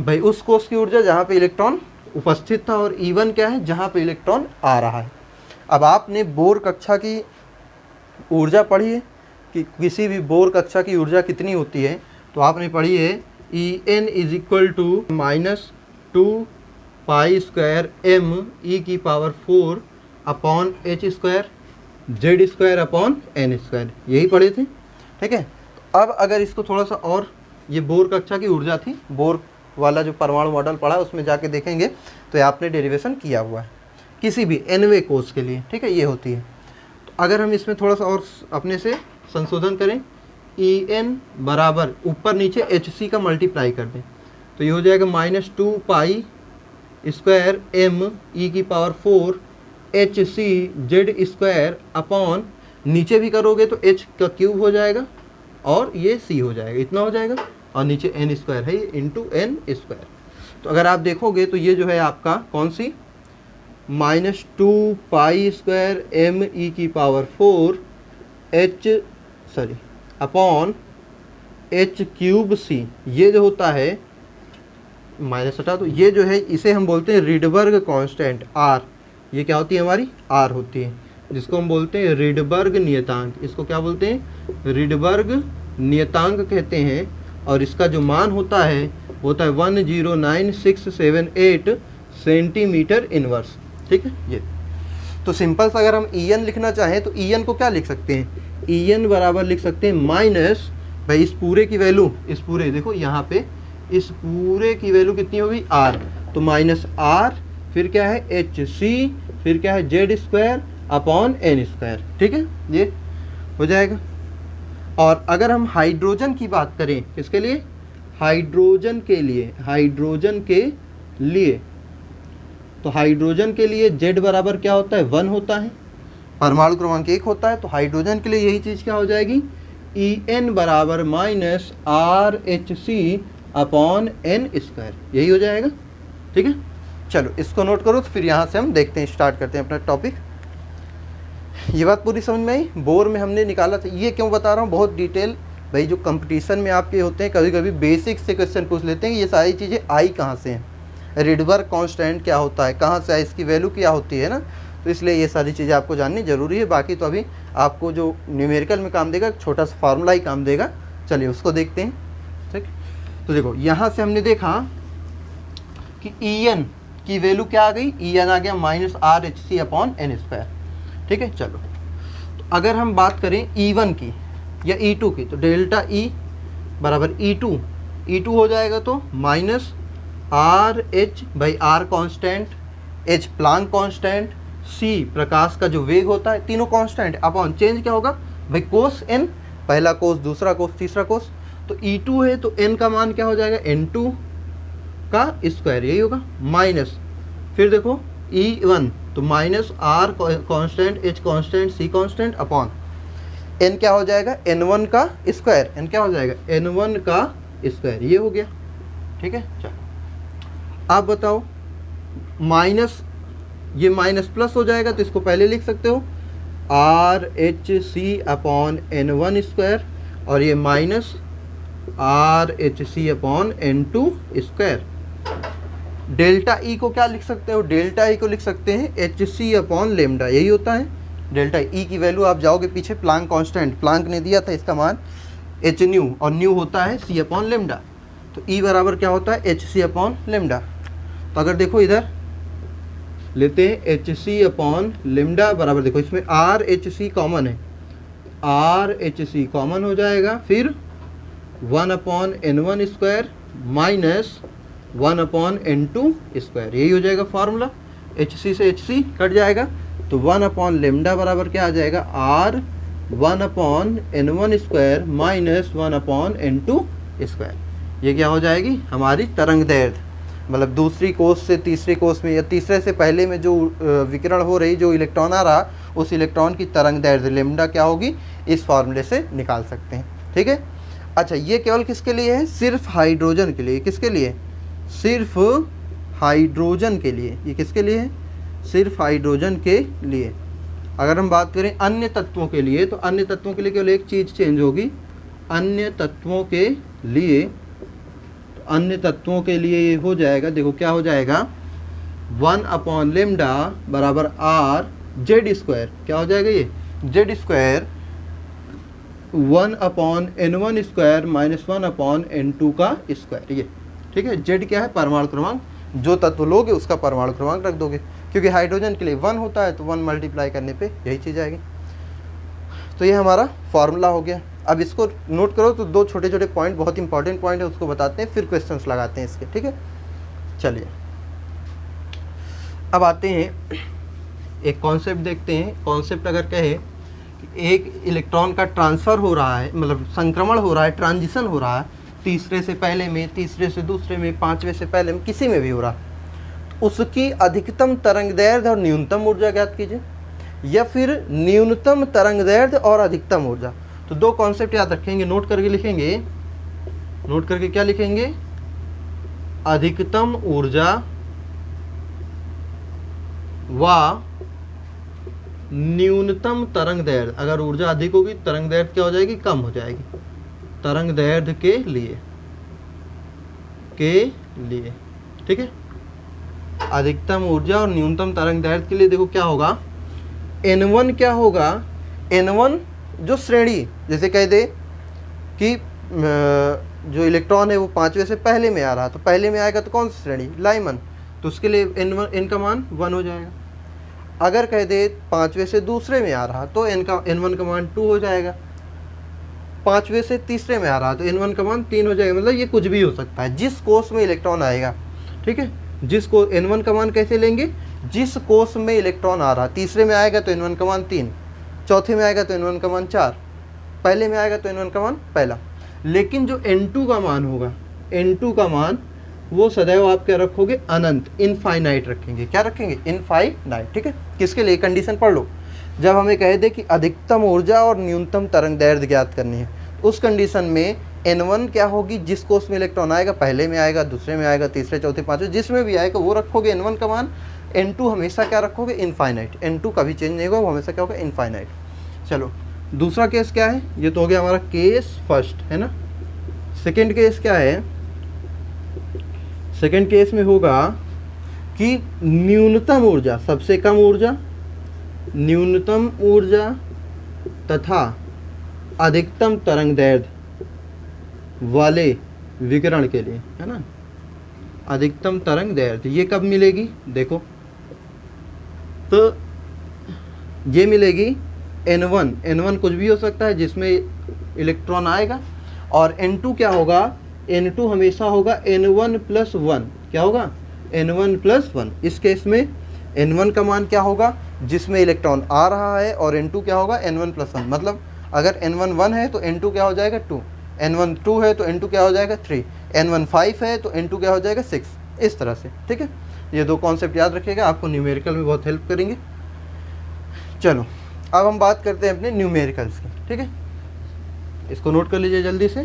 भाई? उस कोष की ऊर्जा जहाँ पे इलेक्ट्रॉन उपस्थित था, और E1 क्या है? जहाँ पे इलेक्ट्रॉन आ रहा है। अब आपने बोर कक्षा की ऊर्जा पढ़ी है कि किसी भी बोर कक्षा की ऊर्जा कितनी होती है, तो आपने पढ़ी है En = -2 π² m e⁴ upon h² z² upon n², यही पढ़े थे। ठीक है, अब अगर इसको थोड़ा सा और, ये बोर कक्षा की ऊर्जा थी, बोर वाला जो परमाणु मॉडल पढ़ा उसमें जाके देखेंगे तो आपने डेरिवेशन किया हुआ है किसी भी nवें कोष के लिए। ठीक है, ये होती है। तो अगर हम इसमें थोड़ा सा और अपने से संशोधन करें, En बराबर ऊपर नीचे Hc का मल्टीप्लाई कर दें, तो ये हो जाएगा -2 π² m e की पावर 4 Hc z² अपॉन, नीचे भी करोगे तो h का क्यूब हो जाएगा और ये c हो जाएगा, इतना हो जाएगा, और नीचे n² है ये इंटू n²। तो अगर आप देखोगे तो ये जो है आपका कौन सी, -2 π² m e की पावर 4 अपॉन h³ c, ये जो होता है माइनस हटा, तो ये जो है इसे हम बोलते हैं रिडबर्ग कांस्टेंट R। ये क्या होती है हमारी, R होती है, जिसको हम बोलते हैं रिडबर्ग नियतांक। इसको क्या बोलते हैं, रिडबर्ग नियतांक कहते हैं। और इसका जो मान होता है वो होता है 109678 सेंटीमीटर इनवर्स। ठीक है, ये तो सिंपल सा अगर हम En लिखना चाहें तो En को क्या लिख सकते हैं, En बराबर लिख सकते हैं माइनस, भाई इस पूरे की वैल्यू, इस पूरे देखो यहाँ पे इस पूरे की वैल्यू कितनी होगी R, तो -R, फिर क्या है Hc, फिर क्या है z² अपॉन n²। ठीक है, ये हो जाएगा। और अगर हम हाइड्रोजन की बात करें, किसके लिए, हाइड्रोजन के लिए, हाइड्रोजन के लिए, तो हाइड्रोजन के लिए Z बराबर क्या होता है, 1 होता है, परमाणु क्रमांक 1 होता है। तो हाइड्रोजन के लिए यही चीज़ क्या हो जाएगी, En बराबर -RHc अपॉन n², यही हो जाएगा। ठीक है, चलो इसको नोट करो, तो फिर यहाँ से हम देखते हैं, स्टार्ट करते हैं अपना टॉपिक। ये बात पूरी समझ में आई, बोर में हमने निकाला था। ये क्यों बता रहा हूँ बहुत डिटेल, भाई जो कंपटीशन में आपके होते हैं कभी कभी बेसिक से क्वेश्चन पूछ लेते हैं, ये सारी चीज़ें आई कहाँ से हैं, रिडबर्ग कांस्टेंट क्या होता है, कहाँ से आई, इसकी वैल्यू क्या होती है ना, तो इसलिए ये सारी चीज़ें आपको जाननी ज़रूरी है। बाकी तो अभी आपको जो न्यूमेरिकल में काम देगा, छोटा सा फार्मूला ही काम देगा। चलिए उसको देखते हैं। ठीक, तो देखो यहाँ से हमने देखा कि En की वैल्यू क्या आ गई, En आ गया -RHc अपॉन n²। ठीक है, चलो तो अगर हम बात करें E1 की या E2 की, तो डेल्टा E बराबर E2 हो जाएगा, तो -RH by R constant, H Planck constant, C प्रकाश का जो वेग होता है, तीनों कांस्टेंट, अपॉन चेंज क्या होगा भाई कोस n, पहला कोस, दूसरा कोस, तीसरा कोस। तो E2 है तो n का मान क्या हो जाएगा, N2 का स्क्वायर, यही होगा, माइनस, फिर देखो E1 तो -R constant, H constant, C constant, upon n क्या हो जाएगा, N1 का स्क्वायर, n क्या हो जाएगा, N1 का स्क्वायर, ये हो गया। ठीक है, चलो आप बताओ, माइनस, ये माइनस प्लस हो जाएगा, तो इसको पहले लिख सकते हो RHc अपॉन N1², और ये minus RHc upon N2²। Delta E को क्या लिख सकते हो, डेल्टा E को लिख सकते हैं Hc अपॉन लेमडा, यही होता है डेल्टा E की वैल्यू। आप जाओगे पीछे, प्लांक कांस्टेंट, प्लांक ने दिया था, इसका मान h न्यू, और न्यू होता है c अपॉन लेमडा, तो E बराबर क्या होता है, Hc अपॉन लेमडा। तो अगर देखो इधर लेते हैं Hc अपॉन लेमडा बराबर, देखो इसमें RHc कॉमन है, RHc कॉमन हो जाएगा, फिर 1 upon n1² minus 1 upon n2², यही हो जाएगा फार्मूला। Hc से Hc कट जाएगा, तो 1 अपॉन लेमडा बराबर क्या आ जाएगा, R 1 upon n1² minus 1 upon n2²। ये क्या हो जाएगी हमारी तरंग दैर्ध्य, मतलब दूसरी कोस से तीसरी कोस में, या तीसरे से पहले में जो विकिरण हो रही, जो इलेक्ट्रॉन आ रहा, उस इलेक्ट्रॉन की तरंग दैर्ध्य लेमडा क्या होगी, इस फार्मूले से निकाल सकते हैं। ठीक है, अच्छा ये केवल किसके लिए है, सिर्फ हाइड्रोजन के लिए। किसके लिए, सिर्फ हाइड्रोजन के लिए। ये किसके लिए है, सिर्फ हाइड्रोजन के लिए। अगर हम बात करें अन्य तत्वों के लिए, तो अन्य तत्वों के लिए केवल एक चीज़ चेंज होगी, अन्य तत्वों के लिए, तो अन्य तत्वों के लिए ये हो जाएगा, देखो क्या हो जाएगा, 1 अपॉन लेमडा बराबर R Z², क्या हो जाएगा ये Z², 1 upon n1² minus 1 upon n2 का स्क्वायर, ये ठीक है। Z क्या है, परमाणु क्रमांक, जो तत्व लोगे उसका परमाणु क्रमांक रख दोगे, क्योंकि हाइड्रोजन के लिए 1 होता है, तो 1 मल्टीप्लाई करने पे यही चीज़ आएगी। तो ये हमारा फॉर्मूला हो गया। अब इसको नोट करो, तो 2 छोटे छोटे पॉइंट, बहुत इंपॉर्टेंट पॉइंट है, उसको बताते हैं, फिर क्वेश्चंस लगाते हैं इसके। ठीक है, चलिए अब आते हैं एक कॉन्सेप्ट देखते हैं। कॉन्सेप्ट अगर कहे एक इलेक्ट्रॉन का ट्रांसफ़र हो रहा है, मतलब संक्रमण हो रहा है, ट्रांजिशन हो रहा है, तीसरे से पहले में, तीसरे से दूसरे में, पांचवें से पहले में, किसी में भी हो रहा है, उसकी अधिकतम तरंगदैर्ध्य और न्यूनतम ऊर्जा ज्ञात कीजिए, या फिर न्यूनतम तरंगदैर्ध्य और अधिकतम ऊर्जा। तो दो कॉन्सेप्ट याद रखेंगे, नोट करके लिखेंगे, नोट करके क्या लिखेंगे, अधिकतम ऊर्जा व न्यूनतम तरंगदैर्ध्य। अगर ऊर्जा अधिक होगी तरंगदैर्ध्य क्या हो जाएगी, कम हो जाएगी, तरंगदैर्ध्य के लिए ठीक है। अधिकतम ऊर्जा और न्यूनतम तरंगदैर्ध्य के लिए देखो क्या होगा, N1 क्या होगा, N1 जो श्रेणी, जैसे कह दे कि जो इलेक्ट्रॉन है वो पांचवें से पहले में आ रहा, तो पहले में आएगा तो कौन सी श्रेणी, लाइमन, तो उसके लिए N का मान 1 हो जाएगा। अगर कह दे पांचवें से दूसरे में आ रहा तो N1 का मान 2 हो जाएगा। पांचवें से तीसरे में आ रहा तो N1 का मान 3 हो जाएगा। मतलब ये कुछ भी हो सकता है, जिस कोष में इलेक्ट्रॉन आएगा, ठीक है, जिसको N1 का मान कैसे लेंगे, जिस कोष में इलेक्ट्रॉन आ रहा, तीसरे में आएगा तो N1 का मान 3, चौथे में आएगा तो N1 का मान 4, पहले में आएगा तो N1 का मान पहला। लेकिन जो N2 का मान होगा, N2 का मान वो सदैव आप क्या रखोगे, अनंत, इनफाइनाइट रखेंगे। क्या रखेंगे, इनफाइनाइट, ठीक है। किसके लिए, कंडीशन पढ़ लो, जब हमें कह दे कि अधिकतम ऊर्जा और न्यूनतम तरंगदैर्ध्य ज्ञात करनी है, उस कंडीशन में N1 क्या होगी, जिस कोष में इलेक्ट्रॉन आएगा, पहले में आएगा, दूसरे में आएगा, तीसरे, चौथे, पांचवें, जिसमें भी आएगा वो रखोगे N1 का मान। N2 हमेशा क्या रखोगे, इनफाइनाइट। N2 कभी चेंज नहीं होगा, वो हमेशा क्या होगा, इनफाइनाइट। चलो दूसरा केस क्या है, ये तो हो गया हमारा केस फर्स्ट, है ना। सेकेंड केस क्या है, सेकेंड केस में होगा कि न्यूनतम ऊर्जा, सबसे कम ऊर्जा, न्यूनतम ऊर्जा तथा अधिकतम तरंगदैर्ध्य वाले विकिरण के लिए, है ना, अधिकतम तरंगदैर्ध्य ये कब मिलेगी, देखो तो ये मिलेगी N1 कुछ भी हो सकता है जिसमें इलेक्ट्रॉन आएगा, और N2 क्या होगा, N2 हमेशा होगा N1 + 1, क्या होगा, N1 + 1। इस केस में N1 का मान क्या होगा, जिसमें इलेक्ट्रॉन आ रहा है, और N2 क्या होगा, N1 + 1। मतलब अगर N1 1 है तो N2 क्या हो जाएगा, 2, N1 2 है तो N2 क्या हो जाएगा, 3, N1 5 है तो N2 क्या हो जाएगा, 6, इस तरह से, ठीक है। ये दो कॉन्सेप्ट याद रखिएगा, आपको न्यूमेरिकल में बहुत हेल्प करेंगे। चलो अब हम बात करते हैं अपने न्यूमेरिकल्स की, ठीक है। इसको नोट कर लीजिए जल्दी से।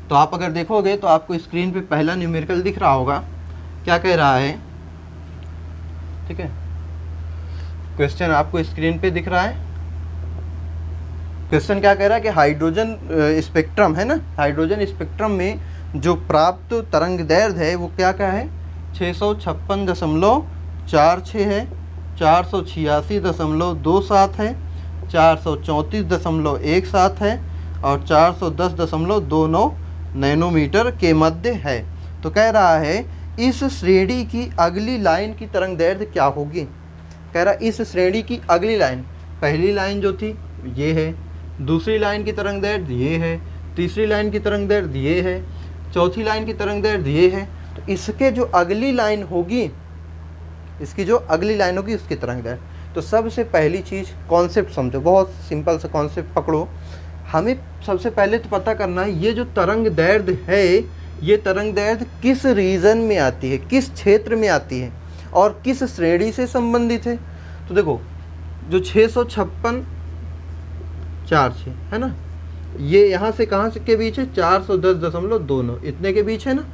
तो आप अगर देखोगे तो आपको स्क्रीन पे पहला न्यूमेरिकल दिख रहा होगा, क्या कह रहा है, ठीक है। क्वेश्चन आपको स्क्रीन पे दिख रहा है। क्वेश्चन क्या कह रहा है कि हाइड्रोजन स्पेक्ट्रम, है ना, हाइड्रोजन स्पेक्ट्रम में जो प्राप्त तरंगदैर्ध्य है वो क्या क्या है, 656.46 है, 486.27 है, 434.17 है, और 410.29 नैनोमीटर के मध्य है। तो कह रहा है इस श्रेणी की अगली लाइन की तरंगदैर्ध्य क्या होगी। कह रहा इस श्रेणी की अगली लाइन, पहली लाइन जो थी ये है, दूसरी लाइन की तरंगदैर्ध्य ये है, तीसरी लाइन की तरंगदैर्ध्य ये है, चौथी लाइन की तरंगदैर्ध्य ये है। तो इसके जो अगली लाइन होगी, इसकी जो अगली लाइन होगी उसकी तरंगदैर्ध्य। तो सबसे पहली चीज़ कॉन्सेप्ट समझो, बहुत सिंपल सा कॉन्सेप्ट पकड़ो। हमें सबसे पहले तो पता करना है ये जो तरंगदैर्ध्य है, ये तरंगदैर्ध्य किस रीजन में आती है, किस क्षेत्र में आती है और किस श्रेणी से संबंधित है। तो देखो जो 656.46 है ना, ये यहाँ से कहाँ से के बीच है, 410.29, इतने के बीच है ना।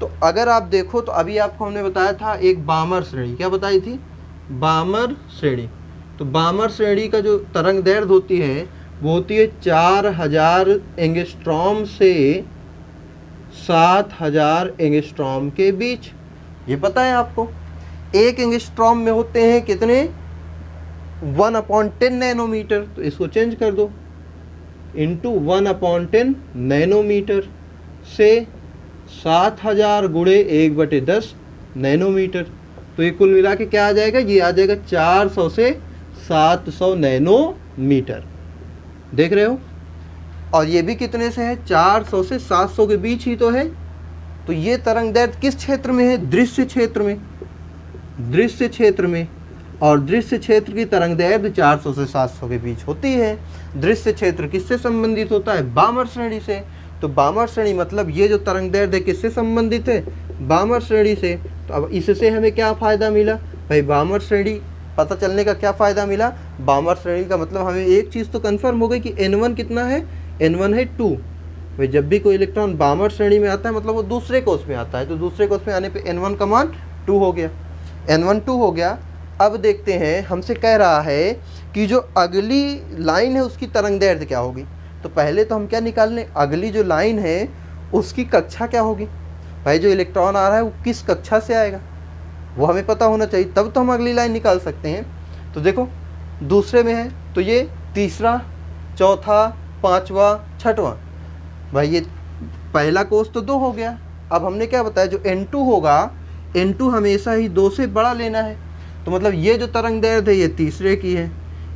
तो अगर आप देखो तो अभी आपको हमने बताया था एक बामर श्रेणी, क्या बताई थी, बामर श्रेणी। तो बामर श्रेणी का जो तरंगदैर्ध्य होती है वो होती है 4000 एंगस्ट्रॉम से 7000 एंगस्ट्रॉम के बीच। ये पता है आपको। एक एंगस्ट्रॉम में होते हैं कितने, 1/10 नैनोमीटर। तो इसको चेंज कर दो, इंटू 1/10 नैनोमीटर से 7000 गुणे 1/10 नैनोमीटर। तो ये कुल मिला के क्या आ जाएगा, ये आ जाएगा 400 से 700 नैनोमीटर। देख रहे हो। और ये भी कितने से है, 400 से 700 के बीच ही तो है। तो ये तरंगदैर्ध्य किस क्षेत्र में है, दृश्य क्षेत्र में, दृश्य क्षेत्र में। और दृश्य क्षेत्र की तरंगदैर्घ्य 400 से 700 के बीच होती है। दृश्य क्षेत्र किससे संबंधित होता है? वामर श्रेणी से। तो वामर श्रेणी मतलब ये जो तरंगदैर्घ्य किससे संबंधित है? वामर श्रेणी से। तो अब इससे हमें क्या फ़ायदा मिला भाई? वामर श्रेणी पता चलने का क्या फ़ायदा मिला? वामर श्रेणी का मतलब हमें एक चीज़ तो कंफर्म हो गई कि n1 कितना है? n1 है 2। भाई जब भी कोई इलेक्ट्रॉन वामर श्रेणी में आता है मतलब वो दूसरे कोष में आता है, तो दूसरे कोष में आने पे n1 का मान 2 हो गया। n1 2 हो गया। अब देखते हैं, हमसे कह रहा है कि जो अगली लाइन है उसकी तरंगदैर्घ्य क्या होगी। तो पहले तो हम क्या निकाल लें? अगली जो लाइन है उसकी कक्षा क्या होगी। भाई जो इलेक्ट्रॉन आ रहा है वो किस कक्षा से आएगा वो हमें पता होना चाहिए, तब तो हम अगली लाइन निकाल सकते हैं। तो देखो दूसरे में है तो ये तीसरा, चौथा, पाँचवा, छठवां। भाई ये पहला कोष तो 2 हो गया। अब हमने क्या बताया, जो n2 होगा, n2 हमेशा ही 2 से बड़ा लेना है। तो मतलब ये जो तरंगदैर्घ्य है ये तीसरे की है,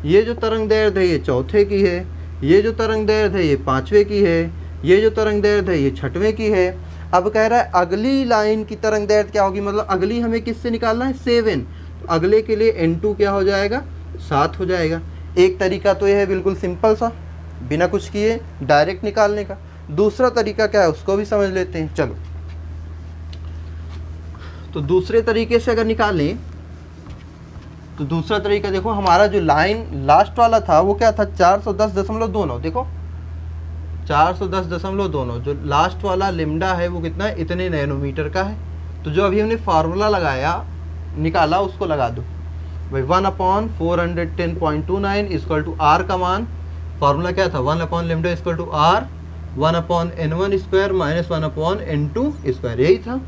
ये जो तरंगदैर्घ्य है ये चौथे की है, ये जो तरंगदैर्घ्य है ये पाँचवें की है, ये जो तरंगदैर्घ्य है ये छठवें की है। अब कह रहा है अगली लाइन की तरंगदैर्घ्य क्या होगी, मतलब अगली हमें किससे निकालना है? 7। तो अगले के लिए n2 क्या हो जाएगा? 7 हो जाएगा। एक तरीका तो यह है बिल्कुल सिंपल सा, बिना कुछ किए डायरेक्ट निकालने का। दूसरा तरीका क्या है उसको भी समझ लेते हैं। चलो, तो दूसरे तरीके से अगर निकालें तो दूसरा तरीका देखो, हमारा जो लाइन लास्ट वाला था वो क्या था? 410.29। देखो 410.29, जो लास्ट वाला लिम्डा है वो कितना है? इतने नैनोमीटर का है। तो जो अभी हमने फार्मूला लगाया निकाला उसको लगा दो भाई। 1/410.29 इक्वल टू आर का मान, फार्मूला क्या था? 1/λ equal to R 1/n1 square minus 1/n2 square, यही था।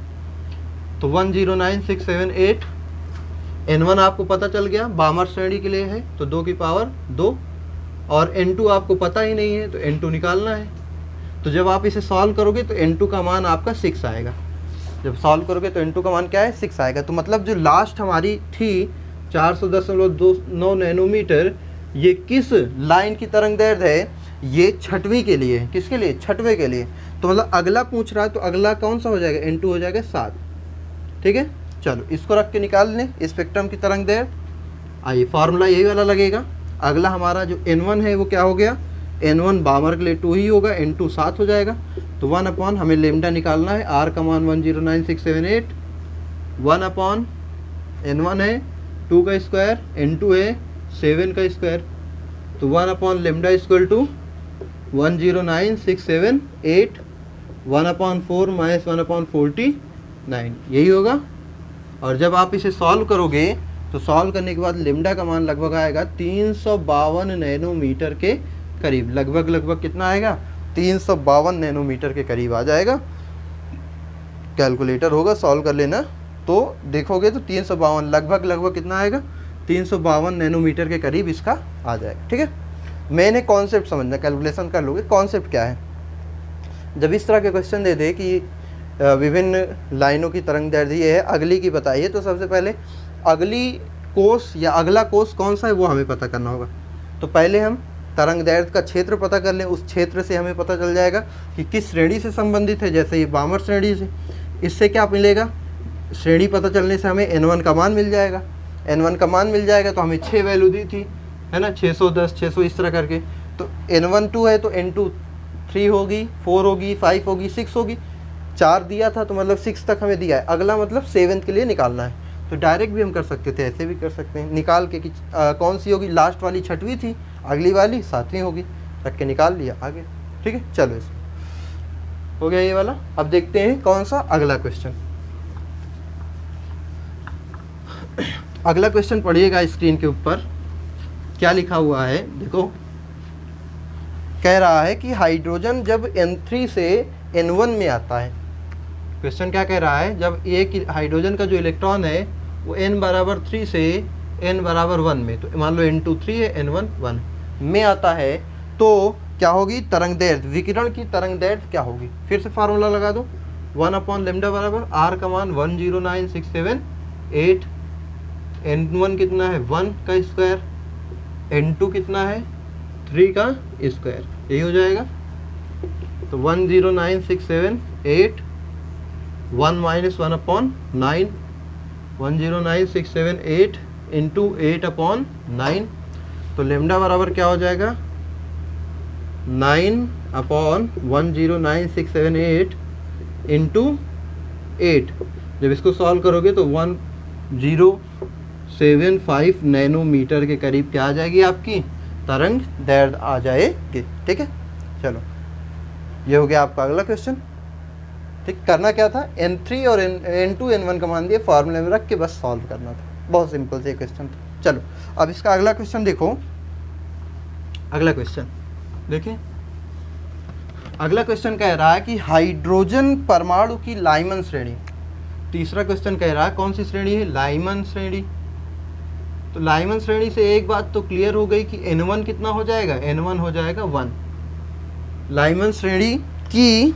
तो 109678, n1 आपको पता चल गया, वामर श्रेणी के लिए है तो 2 की पावर 2, और n2 आपको पता ही नहीं है तो n2 निकालना है। तो जब आप इसे सॉल्व करोगे तो n2 का मान आपका 6 आएगा। जब सॉल्व करोगे तो n2 का मान क्या है? 6 आएगा। तो मतलब जो लास्ट हमारी थी 410.29 नैनोमीटर, ये किस लाइन की तरंगदैर्घ्य है? ये छठवीं के लिए है। किसके लिए? छठवें के लिए। तो मतलब अगला पूछ रहा है तो अगला कौन सा हो जाएगा? n2 हो जाएगा 7। ठीक है, चलो इसको रख के निकाल लें स्पेक्ट्रम की तरंगदैर्घ्य। आइए फार्मूला यही वाला लगेगा। अगला हमारा जो n1 है वो क्या हो गया? n1 वामर के लिए 2 ही होगा, n2 7 हो जाएगा। तो 1/, हमें लेमडा निकालना है, r का मान 109678, 1/n1 है 2 का स्क्वायर, n2 है 7 का स्क्वायर। तो 1/λ इक्वल टू 109678, 1/4 माइनस 1/49, यही होगा। और जब आप इसे सॉल्व करोगे तो सॉल्व करने के बाद लेमडा का मान लगभग आएगा 352 नैनोमीटर के करीब। लगभग कितना आएगा? 352 नैनोमीटर के करीब आ जाएगा। कैलकुलेटर होगा, सॉल्व कर लेना तो देखोगे तो 352 लगभग कितना आएगा? 352 नैनोमीटर के करीब इसका आ जाएगा। ठीक है, मैंने कॉन्सेप्ट समझना, कैलकुलेशन कर लोगे। कॉन्सेप्ट क्या है? जब इस तरह के क्वेश्चन दे दे कि विभिन्न लाइनों की तरंगदैर्घ्य ये है, अगली की बताइए, तो सबसे पहले अगली कोष या अगला कोष कौन सा है वो हमें पता करना होगा। तो पहले हम तरंगदैर्घ्य का क्षेत्र पता कर लें, उस क्षेत्र से हमें पता चल जाएगा कि किस श्रेणी से संबंधित है। जैसे ये वामर श्रेणी से, इससे क्या मिलेगा? श्रेणी पता चलने से हमें n1 का मान मिल जाएगा। n1 का मान मिल जाएगा तो हमें 6 वैल्यू दी थी, है ना, 610, 600 इस तरह करके। तो n1 2 है तो n2 3 होगी, 4 होगी, 5 होगी, 6 होगी। 4 दिया था तो मतलब 6 तक हमें दिया है। अगला मतलब 7th के लिए निकालना है। तो डायरेक्ट भी हम कर सकते थे, ऐसे भी कर सकते हैं निकाल के कि कौन सी होगी? लास्ट वाली छठवीं थी, अगली वाली 7वीं होगी, रख के निकाल लिया आगे। ठीक है, चलो इस हो गया ये वाला। अब देखते हैं कौन सा अगला क्वेश्चन। अगला क्वेश्चन पढ़िएगा स्क्रीन के ऊपर, क्या लिखा हुआ है देखो। कह रहा है कि हाइड्रोजन जब N3 से N1 में आता है। क्वेश्चन क्या कह रहा है? जब एक हाइड्रोजन का जो इलेक्ट्रॉन है वो n बराबर 3 से n बराबर 1 में, तो मान लो n2 3 है, n1 1 में आता है, तो क्या होगी तरंगदैर्घ्य? विकिरण की तरंगदैर्घ्य क्या होगी? फिर से फार्मूला लगा दो। 1/λ बराबर r का मान 109678, n1 कितना है? 1 का स्क्वायर, n2 कितना है? 3 का स्क्वायर, यही हो जाएगा। तो 109678 1 माइनस 1/9, 109678 इंटू 8/9। तो लेमडा बराबर क्या हो जाएगा 9/109678 इंटू 8। जब इसको सॉल्व करोगे तो 1075 नैनोमीटर के करीब क्या आ जाएगी आपकी तरंग दैर्ध्य आ जाएगी। ठीक है, चलो ये हो गया आपका अगला क्वेश्चन। ठीक, करना क्या था, N3 और N2 N1 का मान दिए, फॉर्मूले में रख के बस सॉल्व करना था। बहुत सिंपल से क्वेश्चन था। चलो अब इसका अगला क्वेश्चन देखो। अगला क्वेश्चन देखिए, अगला क्वेश्चन कह रहा है कि हाइड्रोजन परमाणु की लाइमन श्रेणी। तीसरा क्वेश्चन कह रहा है कौन सी श्रेणी है, लाइमन श्रेणी। तो लाइमन श्रेणी से एक बात तो क्लियर हो गई कि N1 कितना हो जाएगा, N1 हो जाएगा 1। लाइमन श्रेणी की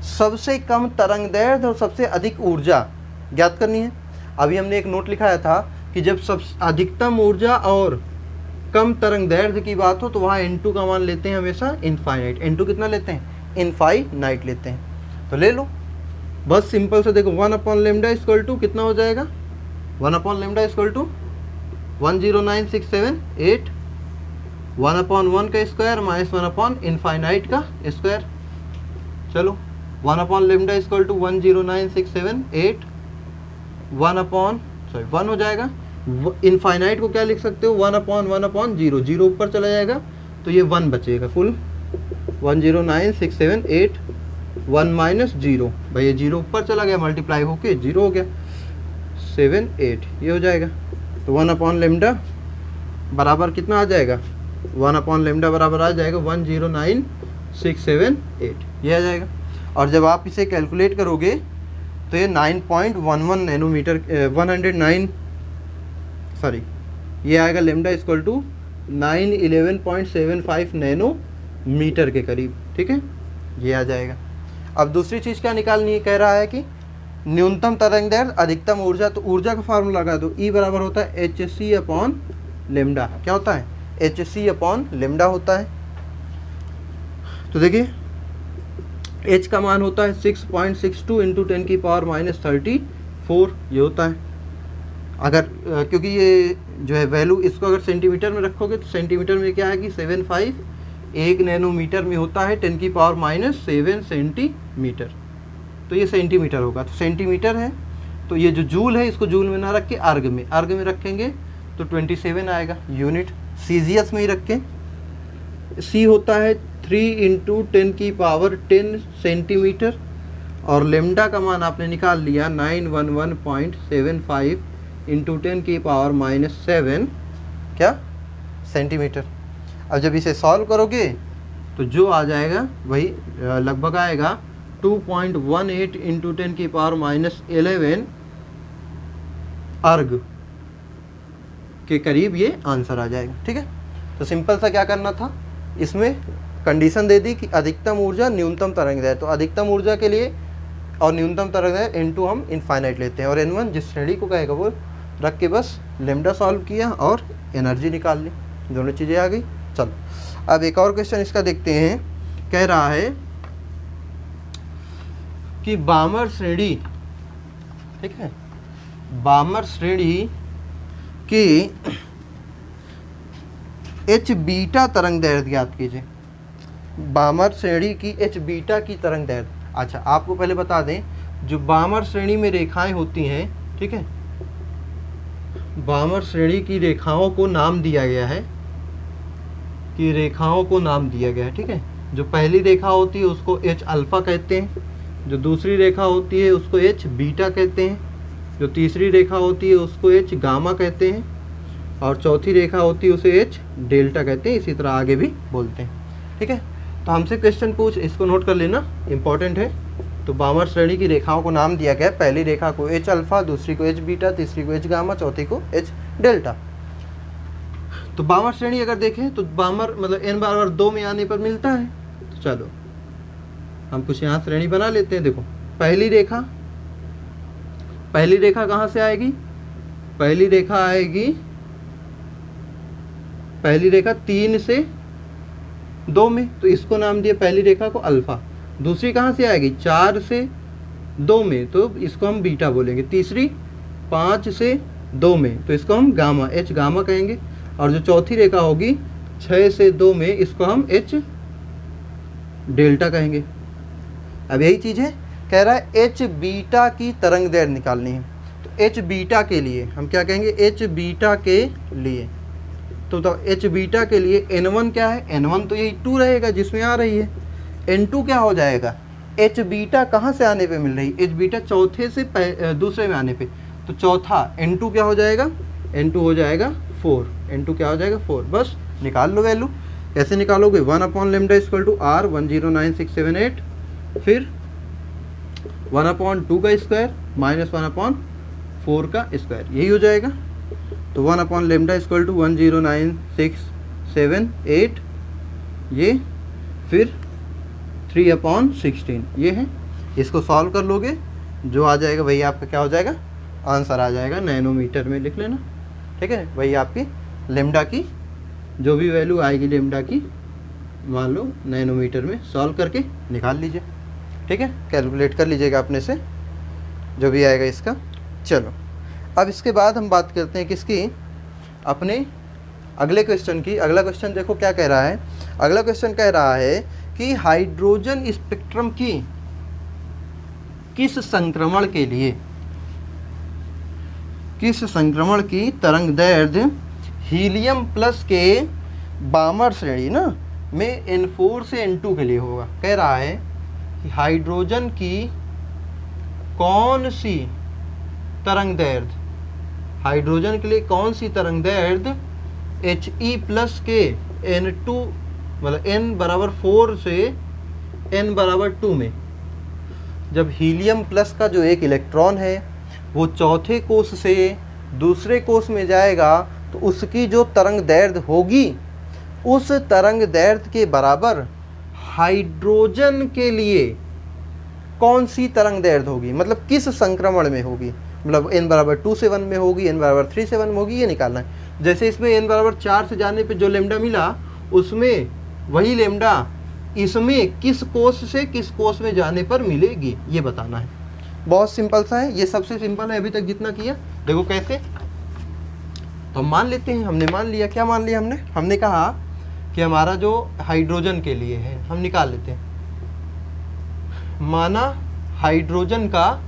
सबसे कम तरंग दैर्ध्य और सबसे अधिक ऊर्जा ज्ञात करनी है। अभी हमने एक नोट लिखाया था कि जब सब अधिकतम ऊर्जा और कम तरंग दैर्ध्य की बात हो तो वहाँ N2 का मान लेते हैं हमेशा इनफाइनाइट। N2 कितना लेते हैं, इनफाइनाइट लेते हैं। तो ले लो बस सिंपल से देखो 1/λ इक्वल टू कितना हो जाएगा, 1/λ इक्वल टू 109,678 1/1 का स्क्वायर माइनस 1/इनफाइनाइट का स्क्वायर। चलो 1/λ इक्वल टू 109,678 1 हो जाएगा। इनफाइनाइट को क्या लिख सकते हो, 1/1/0, 0 ऊपर चला जाएगा तो ये 1 बचेगा। कुल 109,678 1 माइनस 0, भाई ये 0 ऊपर चला गया, मल्टीप्लाई होके 0 हो गया 78, ये हो जाएगा। तो 1/λ बराबर कितना आ जाएगा, 1/λ बराबर आ जाएगा 109,678, ये आ जाएगा। और जब आप इसे कैलकुलेट करोगे तो ये 9.11 नैनोमीटर 109 सॉरी ये आएगा लेमडा इक्वल टू 911.75 नैनोमीटर के करीब। ठीक है, ये आ जाएगा। अब दूसरी चीज़ क्या निकालनी है, कह रहा है कि न्यूनतम तरंग दैर्ध्य अधिकतम ऊर्जा। तो ऊर्जा का फार्मूला लगा दो, E बराबर होता है hc/λ। क्या होता है, hc/λ होता है। तो देखिए h का मान होता है 6.62 इंटू 10⁻⁻34, ये होता है। अगर क्योंकि ये जो है वैल्यू इसको अगर सेंटीमीटर में रखोगे तो सेंटीमीटर में क्या है कि 75 1 नैनोमीटर में होता है 10⁻⁷ सेंटीमीटर, तो ये सेंटीमीटर होगा। तो सेंटीमीटर है तो ये जो जूल है इसको जूल में ना रख के अर्ग में रखेंगे तो 27 आएगा यूनिट। सीजीएस में ही रखें, सी होता है 3 इंटू 10⁻10 सेंटीमीटर और लेमडा का मान आपने निकाल लिया 911.75 इंटू 10⁻⁷ क्या सेंटीमीटर। अब जब इसे सॉल्व करोगे तो जो आ जाएगा वही लगभग आएगा 2.18 इंटू 10⁻11 अर्ग के करीब ये आंसर आ जाएगा। ठीक है, तो सिंपल सा क्या करना था, इसमें कंडीशन दे दी कि अधिकतम ऊर्जा न्यूनतम तरंग दैर्ध्य। तो अधिकतम ऊर्जा के लिए और न्यूनतम तरंग दैर्ध्य N2 हम इनफाइनाइट लेते हैं और N1 जिस श्रेणी को कहेगा वो रख के बस लेमडा सॉल्व किया और एनर्जी निकाल ली, दोनों चीज़ें आ गई। चलो अब एक और क्वेश्चन इसका देखते हैं। कह रहा है कि बामर श्रेणी, ठीक है, बामर श्रेणी की एच बीटा तरंग दैर्ध्य ज्ञात कीजिए। बामर श्रेणी की एच बीटा की तरंग दैर्ध्य। अच्छा आपको पहले बता दें, जो बामर श्रेणी में रेखाएं होती हैं, ठीक है, बामर श्रेणी की रेखाओं को नाम दिया गया है, कि रेखाओं को नाम दिया गया है। ठीक है, जो पहली रेखा होती है उसको एच अल्फा कहते हैं, जो दूसरी रेखा होती है उसको एच बीटा कहते हैं, जो तीसरी रेखा होती है उसको एच गामा कहते हैं और चौथी रेखा होती है उसे एच डेल्टा कहते हैं। इसी तरह आगे भी बोलते हैं। ठीक है, तो हमसे क्वेश्चन पूछ, इसको नोट कर लेना, इंपॉर्टेंट है। तो बामर श्रेणी की रेखाओं को नाम दिया गया है, पहली रेखा को एच अल्फा, दूसरी को एच बीटा, तीसरी को एच गामा, चौथी को एच डेल्टा। तो बामर श्रेणी अगर देखें तो बामर मतलब n बराबर 2 में आने पर मिलता है। तो चलो हम कुछ यहाँ श्रेणी बना लेते हैं। देखो पहली रेखा कहाँ से आएगी, पहली रेखा आएगी, पहली रेखा 3 से 2 में, तो इसको नाम दिया पहली रेखा को अल्फा। दूसरी कहाँ से आएगी, 4 से 2 में, तो इसको हम बीटा बोलेंगे। तीसरी 5 से 2 में, तो इसको हम गामा H गामा कहेंगे। और जो चौथी रेखा होगी 6 से 2 में, इसको हम H डेल्टा कहेंगे। अब यही चीज़ है, कह रहा है H बीटा की तरंग दैर्ध्य निकालनी है। तो H बीटा के लिए हम क्या कहेंगे, H बीटा के लिए तो H बीटा के लिए N1 क्या है, N1 तो यही 2 रहेगा जिसमें आ रही है। N2 क्या हो जाएगा, H बीटा कहाँ से आने पे मिल रही है, H बीटा चौथे से दूसरे में आने पे, तो चौथा N2 क्या हो जाएगा, N2 हो जाएगा 4, N2 क्या हो जाएगा 4। बस निकाल लो वैल्यू। कैसे निकालोगे, 1/λ इक्वल टू R 109678, फिर 1/2 का स्क्वायर माइनस 1/4 का स्क्वायर, यही हो जाएगा। तो 1/λ इक्वल टू 109678 ये, फिर 3/16 ये है। इसको सॉल्व कर लोगे, जो आ जाएगा वही आपका क्या हो जाएगा, आंसर आ जाएगा। नैनोमीटर में लिख लेना, ठीक है। वही आपकी लेमडा की जो भी वैल्यू आएगी लेमडा की, मान लो नैनोमीटर में सॉल्व करके निकाल लीजिए, ठीक है। कैलकुलेट कर लीजिएगा अपने से जो भी आएगा इसका। चलो अब इसके बाद हम बात करते हैं किसकी, अपने अगले क्वेश्चन की। अगला क्वेश्चन देखो क्या कह रहा है। अगला क्वेश्चन कह रहा है कि हाइड्रोजन स्पेक्ट्रम की किस संक्रमण के लिए, किस संक्रमण की तरंग दैर्ध्य हीलियम प्लस के बामर श्रेणी ना में N4 से N2 के लिए होगा। कह रहा है कि हाइड्रोजन की कौन सी तरंग दैर्ध्य, हाइड्रोजन के लिए कौन सी तरंग दैर्ध्य He प्लस के N2 मतलब N बराबर 4 से N बराबर 2 में, जब हीलियम प्लस का जो एक इलेक्ट्रॉन है वो चौथे कोष से दूसरे कोष में जाएगा, तो उसकी जो तरंग दैर्ध्य होगी उस तरंग दैर्ध्य के बराबर हाइड्रोजन के लिए कौन सी तरंग दैर्ध्य होगी, मतलब किस संक्रमण में होगी, मतलब n बराबर 2 से 1 में होगी, n बराबर 3 से 1 में होगी, ये निकालना है। जैसे इसमें n बराबर 4 से जाने पे जो लेमडा मिला, उसमें वही लेमडा इसमें किस कोष से किस कोष में जाने पर मिलेगी, ये बताना है। बहुत सिंपल सा है, ये सबसे सिंपल है अभी तक जितना किया। देखो कैसे, तो हम मान लेते हैं, हमने मान लिया, क्या मान लिया हमने कहा कि हमारा जो हाइड्रोजन के लिए है हम निकाल लेते हैं। माना हाइड्रोजन का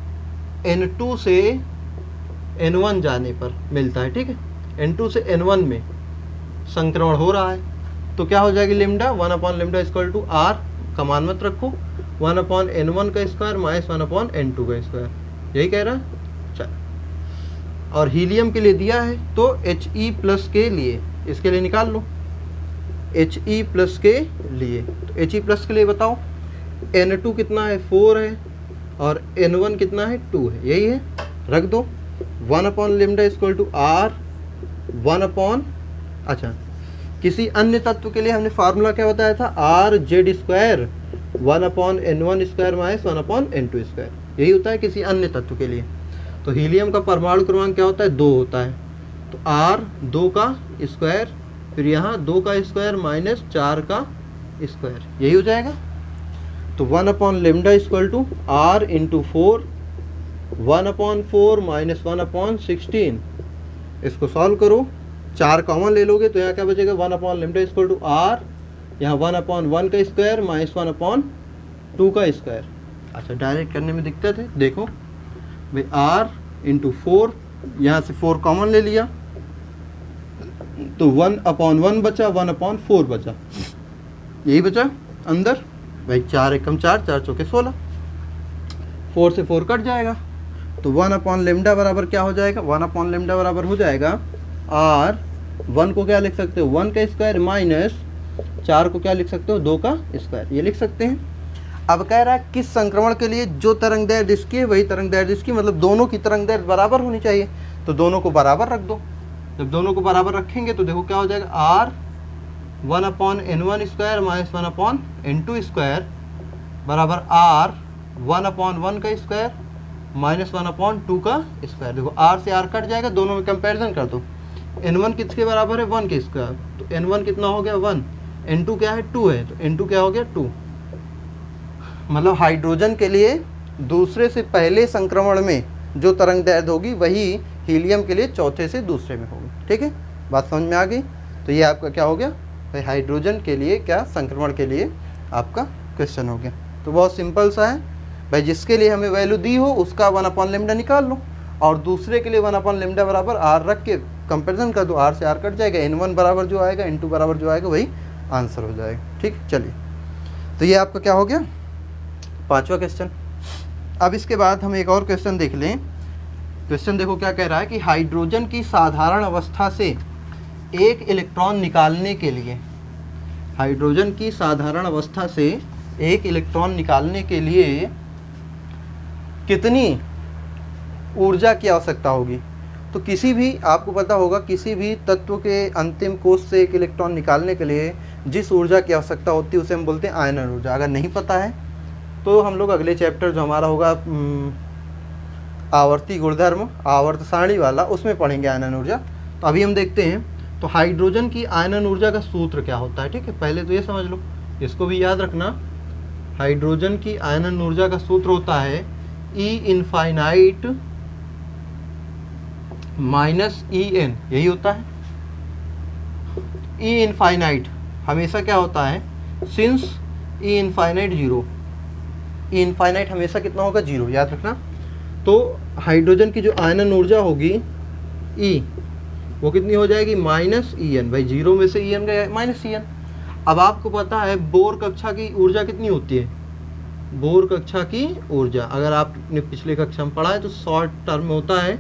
N2 से N1 जाने पर मिलता है, ठीक है। N2 से N1 में संक्रमण हो रहा है, तो क्या हो जाएगी लेमडा, 1/λ इक्वल टू R का मान मत रखो, 1/N1 का स्क्वायर माइनस 1/N2 का स्क्वायर, यही कह रहा है। चल, और हीलियम के लिए दिया है तो He प्लस के लिए, इसके लिए निकाल लो He प्लस के लिए। तो He प्लस के लिए बताओ, N2 कितना है 4 है और N1 कितना है 2 है, यही है, रख दो। 1/λ इक्वल टू R 1/, अच्छा किसी अन्य तत्व के लिए हमने फार्मूला क्या बताया था, RZ square 1/N1 square minus 1/N2 square, यही होता है किसी अन्य तत्व के लिए। तो हीलियम का परमाणु क्रमांक क्या होता है, 2 होता है, तो R 2 का स्क्वायर, फिर यहाँ 2 का स्क्वायर माइनस 4 का स्क्वायर, यही हो जाएगा। तो 1/λ equal to R into 4, 1/4 minus 1/16, इसको सॉल्व करो, 4 कॉमन ले लोगे तो यहाँ क्या बचेगा, 1/λ इक्वल टू R, यहाँ 1/1 का स्क्वायर माइनस 1/2 का स्क्वायर। अच्छा डायरेक्ट करने में दिक्कत है, देखो भाई R इंटू 4, यहाँ से 4 कॉमन ले लिया तो 1/1 बचा, 1/4 बचा, यही बचा अंदर भाई। 4 एकम 4, 4 चौके 16, 4 से 4 कट जाएगा, तो 1/λ बराबर क्या हो जाएगा, 1/λ बराबर हो जाएगा R, 1 को क्या लिख सकते हो 1 का स्क्वायर माइनस 4 को क्या लिख सकते हो 2 का स्क्वायर, ये लिख सकते हैं। अब कह रहा है किस संक्रमण के लिए जो तरंग दैर्ध्य इसकी है वही तरंग दैर्ध्य इसकी, मतलब दोनों की तरंग दैर्ध्य बराबर होनी चाहिए, तो दोनों को बराबर रख दो। जब दोनों को बराबर रखेंगे तो देखो क्या हो जाएगा, R 1/N1 square minus 1/N2 square बराबर R 1/1 का स्क्वायर माइनस 1/2 का स्क्वायर। देखो R से R कट जाएगा, दोनों में कंपैरिजन कर दो। N1 किसके बराबर है 1 के स्क्वायर, तो N1 कितना हो गया 1, N2 क्या है 2 है, तो N2 क्या हो गया 2। मतलब हाइड्रोजन के लिए दूसरे से पहले संक्रमण में जो तरंग दैर्ध्य होगी वही हीलियम के लिए चौथे से दूसरे में होगी। ठीक है, बात समझ में आ गई। तो ये आपका क्या हो गया भाई, हाइड्रोजन के लिए क्या, संक्रमण के लिए आपका क्वेश्चन हो गया। तो बहुत सिंपल सा है भाई, जिसके लिए हमें वैल्यू दी हो उसका 1/λ निकाल लो, और दूसरे के लिए 1/λ बराबर r रख के कंपेरिजन कर दो, r से r कट जाएगा, n1 बराबर जो आएगा n2 बराबर जो आएगा वही आंसर हो जाएगा। ठीक, चलिए तो ये आपका क्या हो गया, 5वां क्वेश्चन। अब इसके बाद हम एक और क्वेश्चन देख लें। क्वेश्चन देखो क्या कह रहा है कि हाइड्रोजन की साधारण अवस्था से एक इलेक्ट्रॉन निकालने के लिए, हाइड्रोजन की साधारण अवस्था से एक इलेक्ट्रॉन निकालने के लिए कितनी ऊर्जा की आवश्यकता होगी। तो किसी भी, आपको पता होगा, किसी भी तत्व के अंतिम कोश से एक इलेक्ट्रॉन निकालने के लिए जिस ऊर्जा की आवश्यकता होती है उसे हम बोलते हैं आयनन ऊर्जा। अगर नहीं पता है तो हम लोग अगले चैप्टर जो हमारा होगा आवर्ती गुणधर्म, आवर्त सारणी वाला, उसमें पढ़ेंगे आयनन ऊर्जा। तो अभी हम देखते हैं तो हाइड्रोजन की आयनन ऊर्जा का सूत्र क्या होता है। ठीक है, पहले तो ये समझ लो, इसको भी याद रखना। हाइड्रोजन की आयनन ऊर्जा का सूत्र होता है E इनफाइनाइट माइनस En, यही होता है। E इनफाइनाइट हमेशा क्या होता है, since E infinite 0, E infinite हमेशा कितना होगा, 0, याद रखना। तो हाइड्रोजन की जो आयनन ऊर्जा होगी E, वो कितनी हो जाएगी, माइनस En। भाई 0 में से En गया, माइनस En। अब आपको पता है बोर कक्षा की ऊर्जा कितनी होती है, बोर कक्षा की ऊर्जा अगर आपने पिछले कक्षा में पढ़ा है तो शॉर्ट टर्म में होता है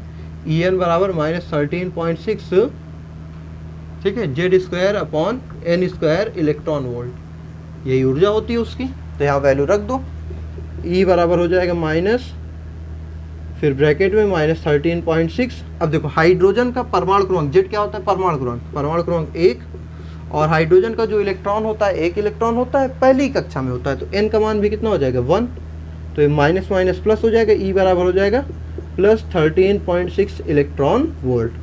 En बराबर -13.6, ठीक है, Z²/n² इलेक्ट्रॉन वोल्ट, यही ऊर्जा होती है उसकी। तो यहाँ वैल्यू रख दो, E बराबर हो जाएगा माइनस, फिर ब्रैकेट में -13.6। अब देखो हाइड्रोजन का परमाणु क्रमांक, Z क्या होता है, परमाणु क्रमांक 1, और हाइड्रोजन का जो इलेक्ट्रॉन होता है, एक इलेक्ट्रॉन होता है, पहली कक्षा में होता है, तो n का मान भी कितना हो जाएगा, 1। तो ये माइनस माइनस प्लस हो जाएगा, E बराबर हो जाएगा +13.6 इलेक्ट्रॉन वोल्ट।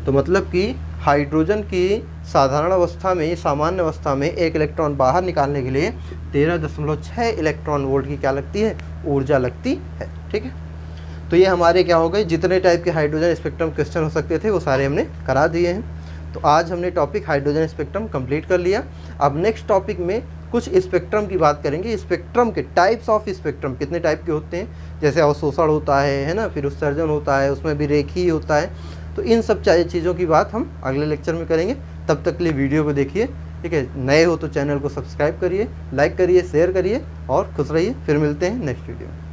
तो मतलब कि हाइड्रोजन की साधारण अवस्था में, सामान्य अवस्था में एक इलेक्ट्रॉन बाहर निकालने के लिए 13.6 इलेक्ट्रॉन वोल्ट की क्या लगती है, ऊर्जा लगती है। ठीक है, तो ये हमारे क्या हो गए, जितने टाइप के हाइड्रोजन स्पेक्ट्रम क्वेश्चन हो सकते थे वो सारे हमने करा दिए हैं। तो आज हमने टॉपिक हाइड्रोजन स्पेक्ट्रम कंप्लीट कर लिया। अब नेक्स्ट टॉपिक में कुछ स्पेक्ट्रम की बात करेंगे, स्पेक्ट्रम के टाइप्स ऑफ स्पेक्ट्रम, कितने टाइप के होते हैं, जैसे अवशोषण होता है ना, फिर उत्सर्जन होता है, उसमें भी रेखीय होता है। तो इन सब चीज़ों की बात हम अगले लेक्चर में करेंगे। तब तक के लिए वीडियो को देखिए, ठीक है। नए हो तो चैनल को सब्सक्राइब करिए, लाइक करिए, शेयर करिए और खुश रहिए। फिर मिलते हैं नेक्स्ट वीडियो में।